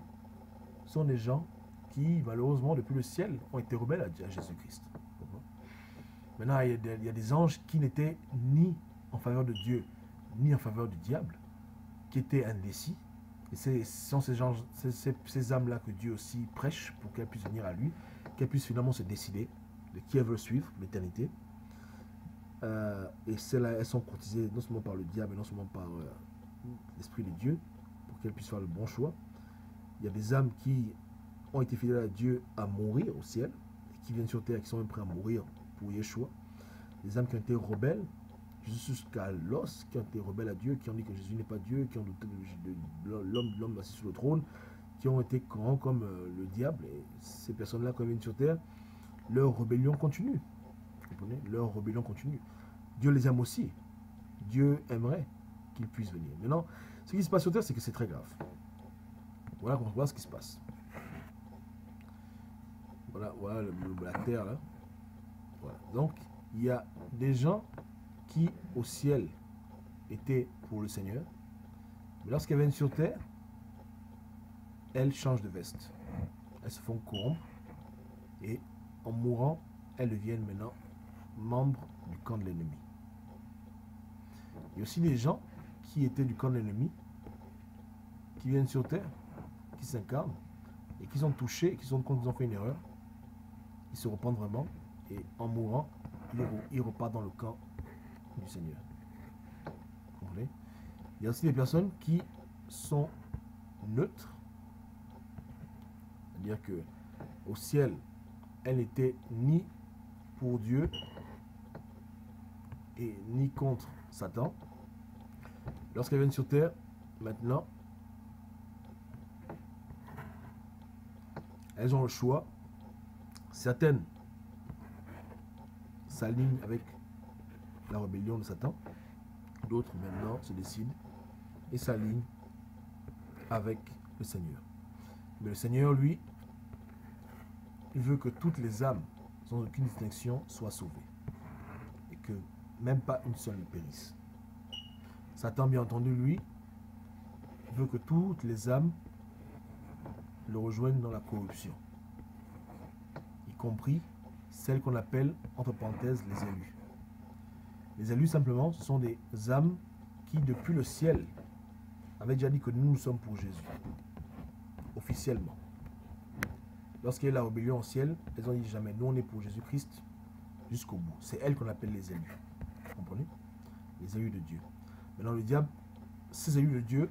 Ce sont des gens qui, malheureusement, depuis le ciel, ont été rebelles à Jésus-Christ. Maintenant, il y a des anges qui n'étaient ni en faveur de Dieu, ni en faveur du diable, qui étaient indécis. Et ce sont ces âmes-là que Dieu aussi prêche pour qu'elles puissent venir à lui, qu'elles puissent finalement se décider de qui elles veulent suivre, l'éternité. Et celles-là, elles sont courtisées non seulement par le diable, mais non seulement par l'Esprit de Dieu, pour qu'elles puissent faire le bon choix. Il y a des âmes qui ont été fidèles à Dieu à mourir au ciel, et qui viennent sur terre, qui sont même prêts à mourir pour Yeshua. Des âmes qui ont été rebelles, jusqu'à l'os, qui ont été rebelles à Dieu, qui ont dit que Jésus n'est pas Dieu, qui ont douté de l'homme assis sur le trône, qui ont été grands comme le diable. Et ces personnes-là, quand elles viennent sur terre, leur rébellion continue. Vous comprenez? Leur rébellion continue. Dieu les aime aussi. Dieu aimerait qu'ils puissent venir. Maintenant, ce qui se passe sur terre, c'est que c'est très grave. Voilà comment on voit ce qui se passe. Voilà la terre là. Voilà. Donc, il y a des gens qui, au ciel, étaient pour le Seigneur. Mais lorsqu'elles viennent sur terre, elles changent de veste. Elles se font corrompre. Et en mourant, elles deviennent maintenant membres du camp de l'ennemi. Il y a aussi des gens qui étaient du camp de l'ennemi, qui viennent sur terre, qui s'incarnent, et qui sont touchés, qui sont compte qu'ils ont fait une erreur. Ils se repentent vraiment, et en mourant, ils repartent dans le camp du Seigneur. Vous comprenez? Il y a aussi des personnes qui sont neutres, c'est-à-dire que au ciel, elles n'étaient ni pour Dieu et ni contre Satan. Lorsqu'elles viennent sur terre, maintenant, elles ont le choix. Certaines s'alignent avec la rébellion de Satan. D'autres, maintenant, se décident et s'alignent avec le Seigneur. Mais le Seigneur, lui, il veut que toutes les âmes, sans aucune distinction, soient sauvées. Et que même pas une seule ne périsse. Satan, bien entendu, lui, veut que toutes les âmes le rejoignent dans la corruption. Y compris celles qu'on appelle, entre parenthèses, les élus. Les élus, simplement, ce sont des âmes qui, depuis le ciel, avaient déjà dit que nous sommes pour Jésus. Officiellement. Lorsqu'il y a la rébellion au ciel, elles ont dit jamais, nous on est pour Jésus-Christ jusqu'au bout. C'est elles qu'on appelle les élus. Vous comprenez? Les élus de Dieu. Maintenant, le diable, ces élus de Dieu,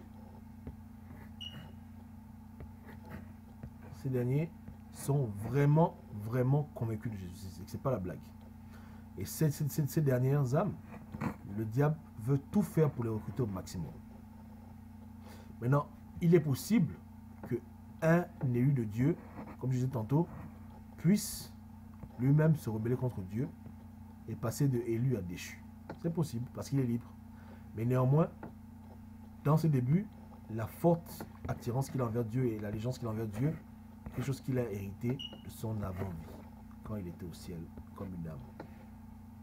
ces derniers sont vraiment, vraiment convaincus de Jésus. C'est pas la blague. Et ces dernières âmes, le diable veut tout faire pour les recruter au maximum. Maintenant, il est possible que un élu de Dieu, comme je disais tantôt, puisse lui-même se rebeller contre Dieu et passer de élu à déchu. C'est possible, parce qu'il est libre. Mais néanmoins, dans ses débuts, la forte attirance qu'il a envers Dieu et l'allégeance qu'il a envers Dieu, quelque chose qu'il a hérité de son avant-vie, quand il était au ciel, comme une âme.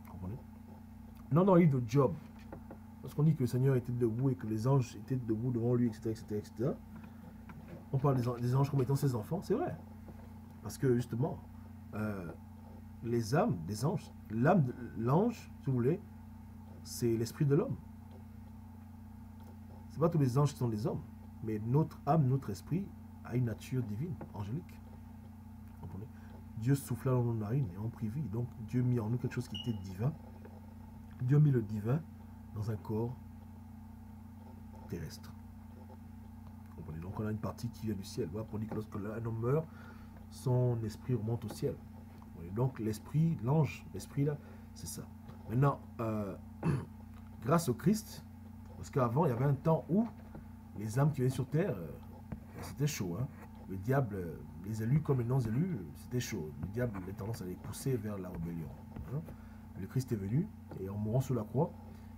Vous comprenez? Non, dans le livre de Job, lorsqu'on dit que le Seigneur était debout et que les anges étaient debout devant lui, etc., on parle des anges comme étant ses enfants, c'est vrai. Parce que justement, les âmes des anges, l'ange, si vous voulez, c'est l'esprit de l'homme. C'est pas tous les anges qui sont des hommes, mais notre âme, notre esprit a une nature divine, angélique. Vous comprenez? Dieu souffla dans nos narines et on prit vie. Donc Dieu mit en nous quelque chose qui était divin. Dieu a mis le divin dans un corps terrestre. Vous comprenez? Donc on a une partie qui vient du ciel. Voilà, pour dire que lorsque un homme meurt, son esprit remonte au ciel. Donc l'esprit, l'ange, l'esprit là, c'est ça. Maintenant, grâce au Christ, parce qu'avant il y avait un temps où les âmes qui venaient sur terre, c'était chaud. Hein? Le diable, les élus comme les non-élus, c'était chaud. Le diable avait tendance à les pousser vers la rébellion. Hein? Le Christ est venu et en mourant sur la croix,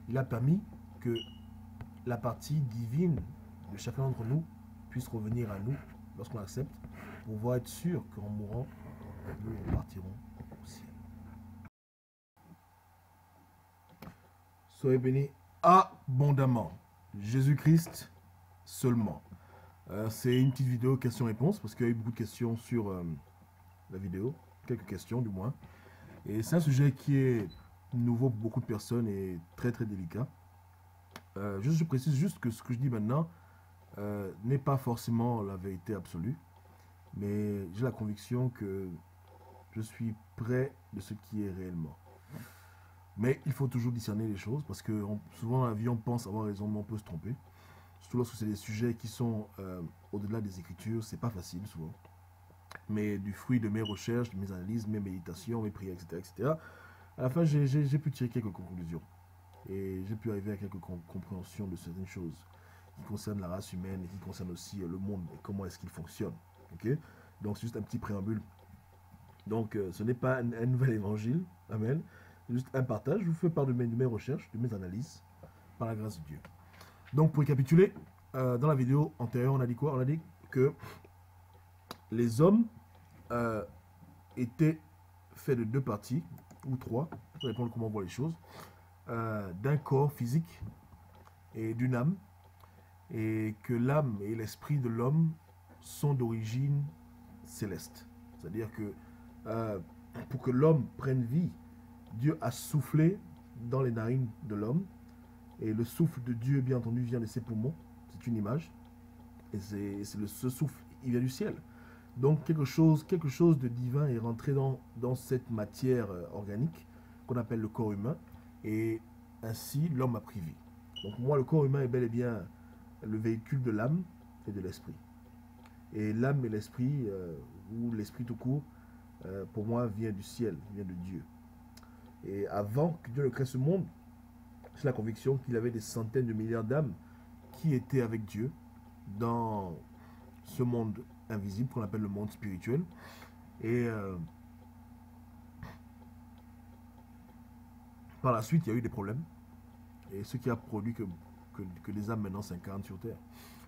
il a permis que la partie divine de chacun d'entre nous puisse revenir à nous lorsqu'on accepte, pour pouvoir être sûr qu'en mourant, nous repartirons au ciel. Soyez bénis abondamment. Jésus-Christ seulement. C'est une petite vidéo questions-réponses parce qu'il y a eu beaucoup de questions sur la vidéo. Quelques questions du moins. Et c'est un sujet qui est nouveau pour beaucoup de personnes et très très délicat. Je précise juste que ce que je dis maintenant n'est pas forcément la vérité absolue. Mais j'ai la conviction que je suis près de ce qui est réellement. Mais il faut toujours discerner les choses parce que souvent dans la vie on pense avoir raison mais on peut se tromper. Surtout lorsque c'est des sujets qui sont au-delà des Écritures, c'est pas facile souvent. Mais du fruit de mes recherches, de mes analyses, mes méditations, mes prières, etc., etc., à la fin j'ai pu tirer quelques conclusions. Et j'ai pu arriver à quelques compréhensions de certaines choses qui concernent la race humaine et qui concernent aussi le monde et comment est-ce qu'il fonctionne. Okay? Donc c'est juste un petit préambule. Donc ce n'est pas un nouvel évangile, amen, c'est juste un partage. Je vous fais part de mes recherches, de mes analyses, par la grâce de Dieu. Donc pour récapituler, dans la vidéo antérieure, on a dit quoi? On a dit que les hommes étaient faits de deux parties, ou trois, ça dépend de comment on voit les choses, d'un corps physique et d'une âme, et que l'âme et l'esprit de l'homme sont d'origine céleste. C'est-à-dire que pour que l'homme prenne vie, Dieu a soufflé dans les narines de l'homme, et le souffle de Dieu, bien entendu, vient de ses poumons. C'est une image, et ce souffle, il vient du ciel. Donc quelque chose de divin est rentré dans cette matière organique qu'on appelle le corps humain, et ainsi l'homme a pris vie. Donc moi, le corps humain est bel et bien le véhicule de l'âme et de l'esprit. Et l'âme et l'esprit, ou l'esprit tout court, pour moi, vient du ciel, vient de Dieu. Et avant que Dieu ne crée ce monde, j'ai la conviction qu'il y avait des centaines de milliards d'âmes qui étaient avec Dieu dans ce monde invisible qu'on appelle le monde spirituel. Et par la suite, il y a eu des problèmes. Et ce qui a produit que les âmes maintenant s'incarnent sur Terre.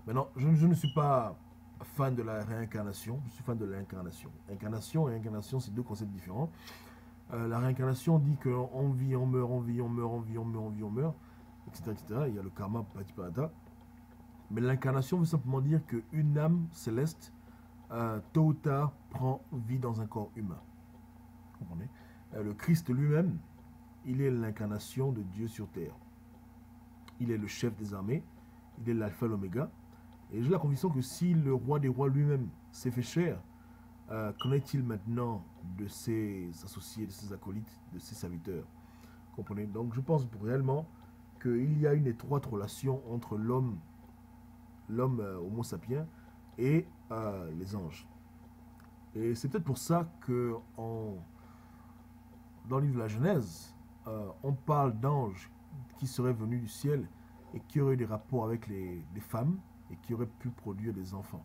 Maintenant, je ne suis pas fan de la réincarnation, je suis fan de l'incarnation. Incarnation et incarnation, c'est deux concepts différents. La réincarnation dit qu'on vit, on meurt, on vit, on meurt, on vit, on meurt, on vit, on meurt, etc., etc. Il y a le karma, pati patata. Mais l'incarnation veut simplement dire qu'une âme céleste, tôt ou tard, prend vie dans un corps humain. Vous comprenez? Le Christ lui-même, il est l'incarnation de Dieu sur terre. Il est le chef des armées, il est l'alpha et l'oméga. Et j'ai la conviction que si le roi des rois lui-même s'est fait chair, qu'en est-il maintenant de ses associés, de ses acolytes, de ses serviteurs? Vous comprenez? Donc je pense réellement qu'il y a une étroite relation entre l'homme homo sapiens et les anges. Et c'est peut-être pour ça que dans le livre de la Genèse, on parle d'anges qui seraient venus du ciel et qui auraient eu des rapports avec les femmes et qui auraient pu produire des enfants.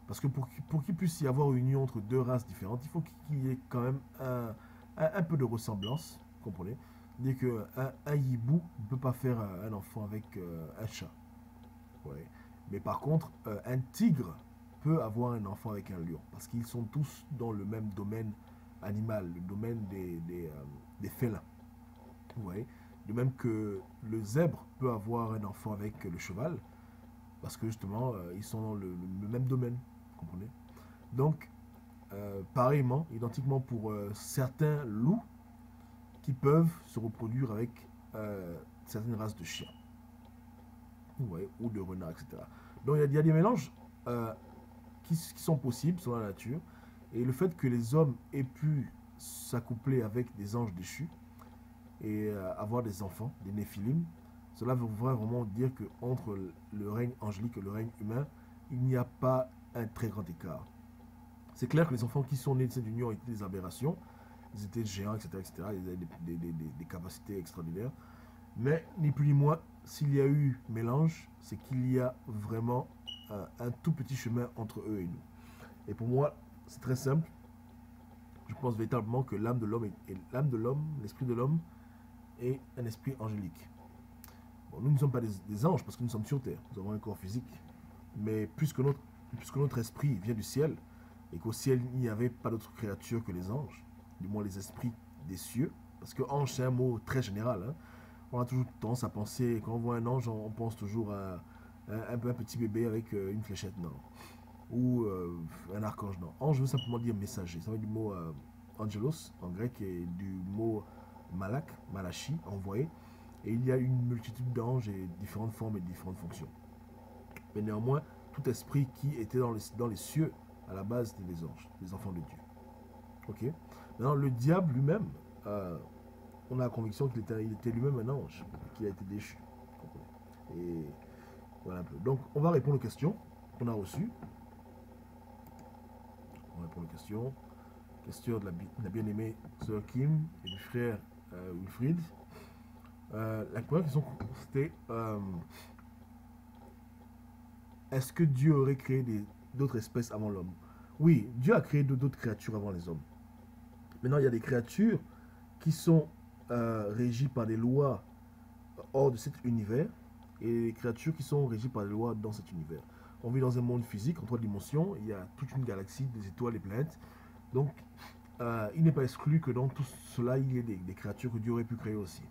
Parce que pour qu'il puisse y avoir une union entre deux races différentes, il faut qu'il y ait quand même un peu de ressemblance, vous comprenez? Dire qu'un hibou ne peut pas faire un enfant avec un chat. Ouais. Mais par contre, un tigre peut avoir un enfant avec un lion. Parce qu'ils sont tous dans le même domaine animal, le domaine des félins. Ouais. De même que le zèbre peut avoir un enfant avec le cheval. Parce que justement, ils sont dans le même domaine. Vous comprenez? Donc, pareillement, identiquement pour certains loups qui peuvent se reproduire avec certaines races de chiens. Ouais, ou de renards, etc. Donc il y a des mélanges qui sont possibles selon la nature. Et le fait que les hommes aient pu s'accoupler avec des anges déchus et avoir des enfants, des néphilim, cela veut vraiment dire qu'entre le règne angélique et le règne humain, il n'y a pas un très grand écart. C'est clair que les enfants qui sont nés de cette union étaient des aberrations, ils étaient géants, etc., etc., ils avaient des capacités extraordinaires. Mais ni plus ni moins, s'il y a eu mélange, c'est qu'il y a vraiment un tout petit chemin entre eux et nous. Et pour moi, c'est très simple. Je pense véritablement que l'âme de l'homme, l'esprit de l'homme, est un esprit angélique. Bon, nous ne sommes pas des anges parce que nous sommes sur terre. Nous avons un corps physique. Mais puisque puisque notre esprit vient du ciel, et qu'au ciel, il n'y avait pas d'autre créature que les anges, du moins les esprits des cieux, parce que ange, c'est un mot très général. Hein. On a toujours tendance à penser, quand on voit un ange, on pense toujours à un petit bébé avec une fléchette, non. Ou un archange, non. Ange veut simplement dire messager. Ça vient du mot angelos, en grec, et du mot malak, malachi, envoyé. Et il y a une multitude d'anges et différentes formes et différentes fonctions. Mais néanmoins, tout esprit qui était dans les cieux, à la base, c'était des anges, des enfants de Dieu. Ok. Maintenant, le diable lui-même, on a la conviction qu'il était lui-même un ange, qu'il a été déchu. Et voilà un peu. Donc, on va répondre aux questions qu'on a reçues. On répond aux questions. Question de la bien-aimée Sœur Kim et du frère Wilfried. La première question, c'était est-ce que Dieu aurait créé d'autres espèces avant l'homme? Oui, Dieu a créé d'autres créatures avant les hommes. Maintenant, il y a des créatures qui sont régies par des lois hors de cet univers et des créatures qui sont régies par des lois dans cet univers. On vit dans un monde physique en 3 dimensions, il y a toute une galaxie, des étoiles, des planètes. Donc, il n'est pas exclu que dans tout cela, il y ait des créatures que Dieu aurait pu créer aussi.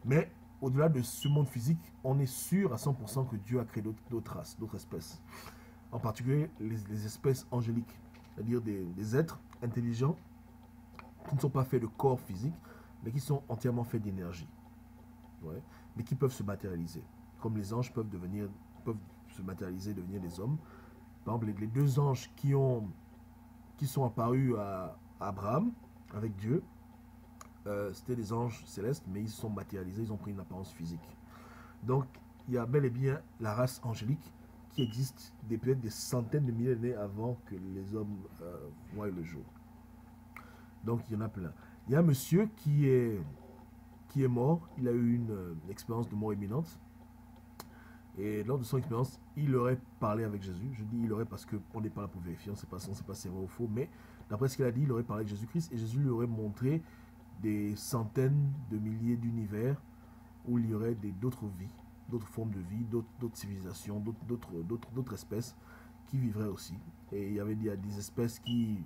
Mais au-delà de ce monde physique, on est sûr à 100% que Dieu a créé d'autres races, d'autres espèces. En particulier les espèces angéliques, c'est-à-dire des êtres intelligents qui ne sont pas faits de corps physique, mais qui sont entièrement faits d'énergie. Ouais, mais qui peuvent se matérialiser. Comme les anges peuvent se matérialiser, devenir des hommes. Par exemple, les 2 anges qui sont apparus à Abraham avec Dieu, c'était des anges célestes, mais ils se sont matérialisés, ils ont pris une apparence physique. Donc, il y a bel et bien la race angélique qui existe peut-être des centaines de milliers d'années avant que les hommes voient le jour. Donc, il y en a plein. Il y a un monsieur qui est mort, il a eu une expérience de mort imminente. Et lors de son expérience, il aurait parlé avec Jésus. Je dis il aurait parce qu'on n'est pas là pour vérifier, on ne sait pas si c'est vrai ou faux, mais d'après ce qu'il a dit, il aurait parlé avec Jésus-Christ et Jésus lui aurait montré des centaines de milliers d'univers où il y aurait d'autres vies, d'autres formes de vie, d'autres civilisations, d'autres espèces qui vivraient aussi. Et il y avait des espèces qui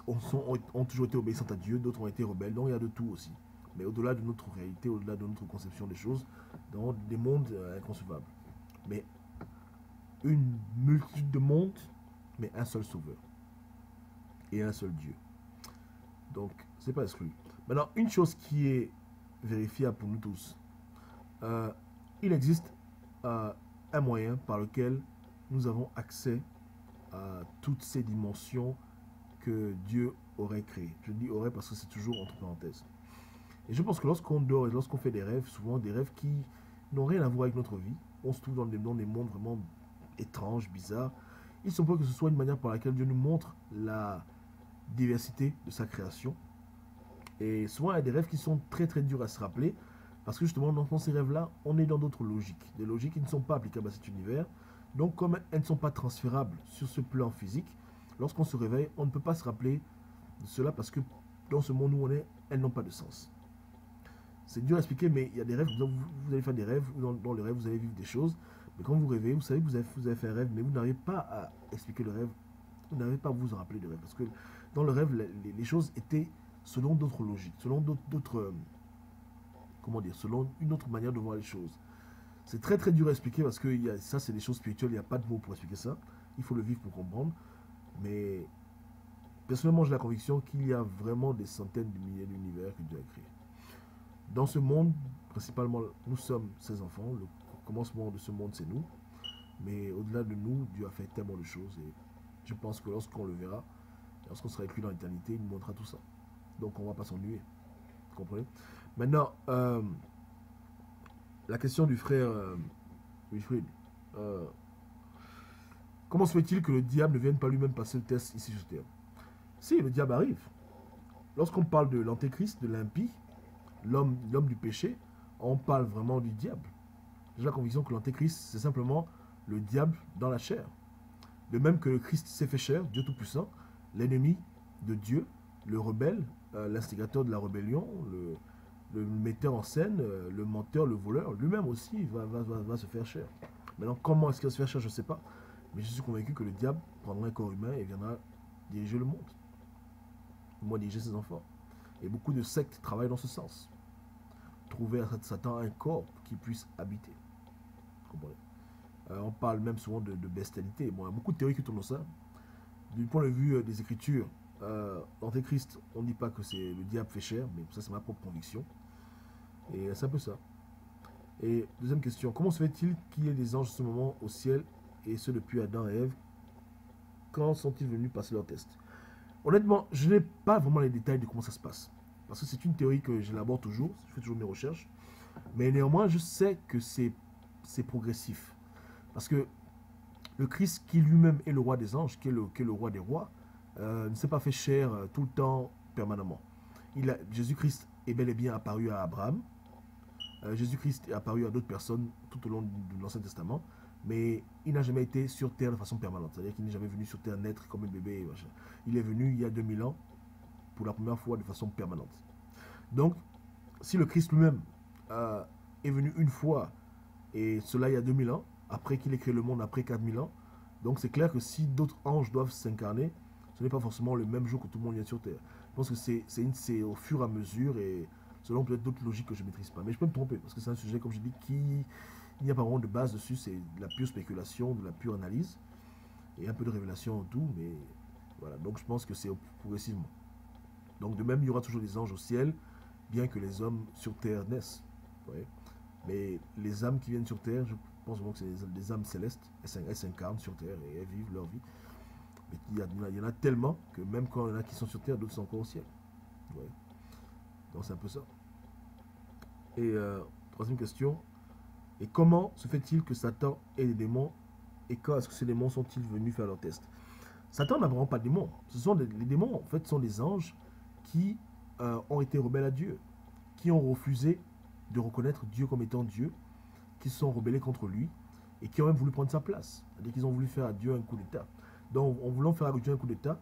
ont toujours été obéissantes à Dieu, d'autres ont été rebelles, donc il y a de tout aussi. Mais au-delà de notre réalité, au-delà de notre conception des choses, dans des mondes inconcevables. Mais une multitude de mondes, mais un seul sauveur. Et un seul Dieu. Donc, c'est pas exclu. Maintenant, une chose qui est vérifiable pour nous tous, il existe un moyen par lequel nous avons accès à toutes ces dimensions que Dieu aurait créées. Je dis aurait parce que c'est toujours entre parenthèses. Et je pense que lorsqu'on dort et lorsqu'on fait des rêves, souvent des rêves qui n'ont rien à voir avec notre vie, on se trouve dans des mondes vraiment étranges, bizarres. Il semble que ce soit une manière par laquelle Dieu nous montre la diversité de sa création. Et souvent, il y a des rêves qui sont très très durs à se rappeler, parce que justement, dans ces rêves-là, on est dans d'autres logiques. Des logiques qui ne sont pas applicables à cet univers. Donc, comme elles ne sont pas transférables sur ce plan physique, lorsqu'on se réveille, on ne peut pas se rappeler de cela parce que dans ce monde où on est, elles n'ont pas de sens. C'est dur à expliquer, mais il y a des rêves, vous allez faire des rêves, dans les rêves, vous allez vivre des choses, mais quand vous rêvez, vous savez que vous avez fait un rêve, mais vous n'arrivez pas à expliquer le rêve, vous n'arrivez pas à vous en rappeler du rêve, parce que dans le rêve, les choses étaient selon d'autres logiques, selon selon une autre manière de voir les choses. C'est très très dur à expliquer, parce que ça c'est des choses spirituelles, il n'y a pas de mots pour expliquer ça, il faut le vivre pour comprendre, mais personnellement j'ai la conviction qu'il y a vraiment des centaines de milliers d'univers que Dieu a créés. Dans ce monde, principalement, nous sommes ses enfants. Le commencement de ce monde, c'est nous. Mais au-delà de nous, Dieu a fait tellement de choses. Et je pense que lorsqu'on le verra, lorsqu'on sera avec lui dans l'éternité, il nous montrera tout ça. Donc on ne va pas s'ennuyer. Vous comprenez? Maintenant, la question du frère Wilfried. Comment se fait-il que le diable ne vienne pas lui-même passer le test ici sur terre? Si, le diable arrive. Lorsqu'on parle de l'antéchrist, de l'impie, l'homme du péché, on parle vraiment du diable. J'ai la conviction que l'antéchrist, c'est simplement le diable dans la chair. De même que le Christ s'est fait chair, Dieu Tout-Puissant, l'ennemi de Dieu, le rebelle, l'instigateur de la rébellion, le metteur en scène, le menteur, le voleur, lui-même aussi va se faire chair. Maintenant, comment est-ce qu'il va se faire chair, je ne sais pas. Mais je suis convaincu que le diable prendra un corps humain et viendra diriger le monde. Au moins diriger ses enfants. Et beaucoup de sectes travaillent dans ce sens. Trouver à Satan un corps qui puisse habiter. On parle même souvent de bestialité. Bon, il y a beaucoup de théories qui tournent ça. Du point de vue des Écritures, l'Antéchrist, on ne dit pas que c'est le diable fait cher, mais ça c'est ma propre conviction. Et c'est un peu ça. Et deuxième question, comment se fait-il qu'il y ait des anges en ce moment au ciel, et ce depuis Adam et Ève? Quand sont-ils venus passer leur test? Honnêtement, je n'ai pas vraiment les détails de comment ça se passe. Parce que c'est une théorie que j'élabore toujours, je fais toujours mes recherches. Mais néanmoins, je sais que c'est progressif. Parce que le Christ, qui lui-même est le roi des anges, qui est le roi des rois, ne s'est pas fait chair tout le temps, permanemment. Jésus-Christ est bel et bien apparu à Abraham. Jésus-Christ est apparu à d'autres personnes tout au long de l'Ancien Testament. Mais il n'a jamais été sur terre de façon permanente. C'est-à-dire qu'il n'est jamais venu sur terre naître comme un bébé. Il est venu il y a 2000 ans pour la première fois de façon permanente. Donc, si le Christ lui-même est venu une fois, et cela il y a 2000 ans, après qu'il ait créé le monde, après 4000 ans, donc c'est clair que si d'autres anges doivent s'incarner, ce n'est pas forcément le même jour que tout le monde vient sur terre. Je pense que c'est au fur et à mesure et selon peut-être d'autres logiques que je ne maîtrise pas. Mais je peux me tromper, parce que c'est un sujet, comme je dis, il n'y a pas vraiment de base dessus, c'est de la pure spéculation, de la pure analyse, et un peu de révélation en tout, mais voilà, donc je pense que c'est progressivement. Donc de même, il y aura toujours des anges au ciel, bien que les hommes sur terre naissent. Ouais. Mais les âmes qui viennent sur terre, je pense vraiment que c'est des âmes célestes, elles s'incarnent sur terre et elles vivent leur vie. Mais il y en a tellement que même quand il y en a qui sont sur terre, d'autres sont encore au ciel. Ouais. Donc c'est un peu ça. Et troisième question, et comment se fait-il que Satan ait des démons et quand est-ce que ces démons sont-ils venus faire leur test? Satan n'a vraiment pas de démons. Les démons, en fait, sont des anges qui ont été rebelles à Dieu, qui ont refusé de reconnaître Dieu comme étant Dieu, qui se sont rebellés contre lui et qui ont même voulu prendre sa place. C'est-à-dire qu'ils ont voulu faire à Dieu un coup d'État. Donc, en voulant faire à Dieu un coup d'État,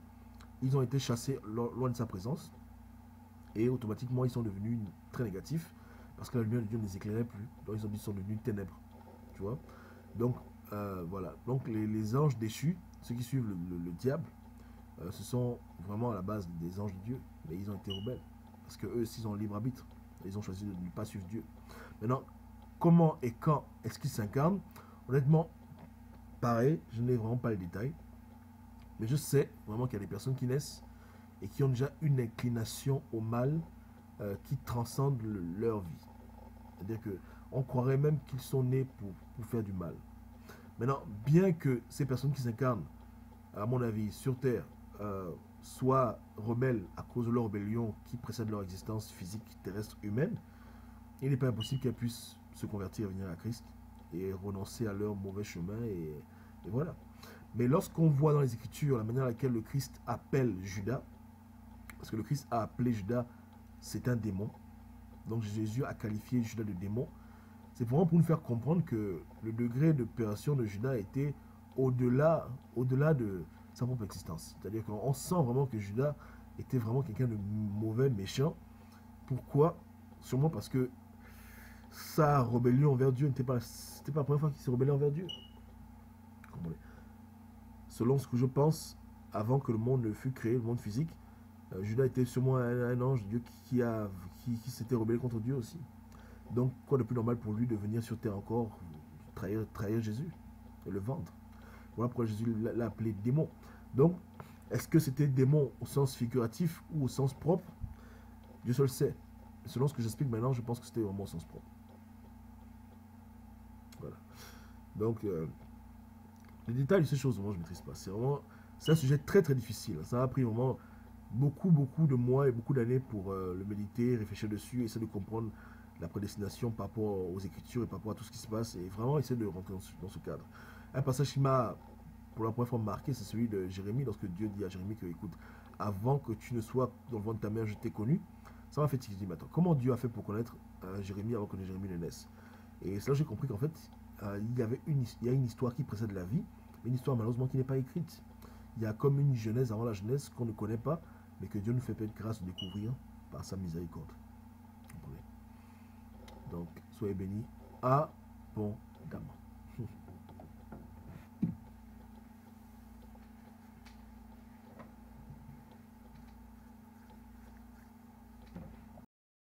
ils ont été chassés loin de sa présence et automatiquement, ils sont devenus très négatifs parce que la lumière de Dieu ne les éclairait plus. Donc, ils sont devenus ténèbres. Tu vois? Donc, voilà. Donc, les anges déchus, ceux qui suivent le diable, ce sont vraiment à la base des anges de Dieu. Mais ils ont été rebelles. Parce qu'eux aussi, ils ont libre arbitre. Ils ont choisi de ne pas suivre Dieu. Maintenant, comment et quand est-ce qu'ils s'incarnent? Honnêtement, pareil, je n'ai vraiment pas les détails. Mais je sais vraiment qu'il y a des personnes qui naissent et qui ont déjà une inclination au mal qui transcende leur vie. C'est-à-dire qu'on croirait même qu'ils sont nés pour faire du mal. Maintenant, bien que ces personnes qui s'incarnent, à mon avis, sur Terre, soient rebelles à cause de leur rébellion qui précède leur existence physique, terrestre, humaine, il n'est pas impossible qu'elles puissent se convertir et venir à Christ et renoncer à leur mauvais chemin et voilà. Mais lorsqu'on voit dans les Écritures la manière à laquelle le Christ appelle Judas, parce que le Christ a appelé Judas, c'est un démon. Donc Jésus a qualifié Judas de démon. C'est vraiment pour nous faire comprendre que le degré de pération de Judas était au-delà de sa propre existence. C'est-à-dire qu'on sent vraiment que Judas était vraiment quelqu'un de mauvais, méchant. Pourquoi? Sûrement parce que sa rébellion envers Dieu n'était pas la première fois qu'il s'est rebellé envers Dieu. Selon ce que je pense, avant que le monde ne fût créé, le monde physique, Judas était sûrement un ange de Dieu qui s'était rebellé contre Dieu aussi. Donc, quoi de plus normal pour lui de venir sur terre encore, trahir Jésus et le vendre. Voilà pourquoi Jésus l'a appelé démon. Donc, est-ce que c'était démon au sens figuratif ou au sens propre? Dieu seul sait. Selon ce que j'explique maintenant, je pense que c'était vraiment au sens propre. Voilà. Donc, les détails de ces choses, moi, je ne maîtrise pas. C'est un sujet très très difficile. Ça a pris vraiment beaucoup de mois et beaucoup d'années pour le méditer, réfléchir dessus, essayer de comprendre la prédestination par rapport aux Écritures et par rapport à tout ce qui se passe et vraiment essayer de rentrer dans ce cadre. Un passage qui m'a pour la première fois marqué, c'est celui de Jérémie, lorsque Dieu dit à Jérémie que, écoute, avant que tu ne sois dans le ventre de ta mère, je t'ai connu. Ça m'a fait tiquer. Mais attends, comment Dieu a fait pour connaître Jérémie avant que Jérémie ne naisse? Et c'est là que j'ai compris qu'en fait, il y a une histoire qui précède la vie, mais une histoire malheureusement qui n'est pas écrite. Il y a comme une genèse avant la genèse qu'on ne connaît pas, mais que Dieu nous fait peut-être grâce de découvrir par sa miséricorde. Donc, soyez bénis abondamment.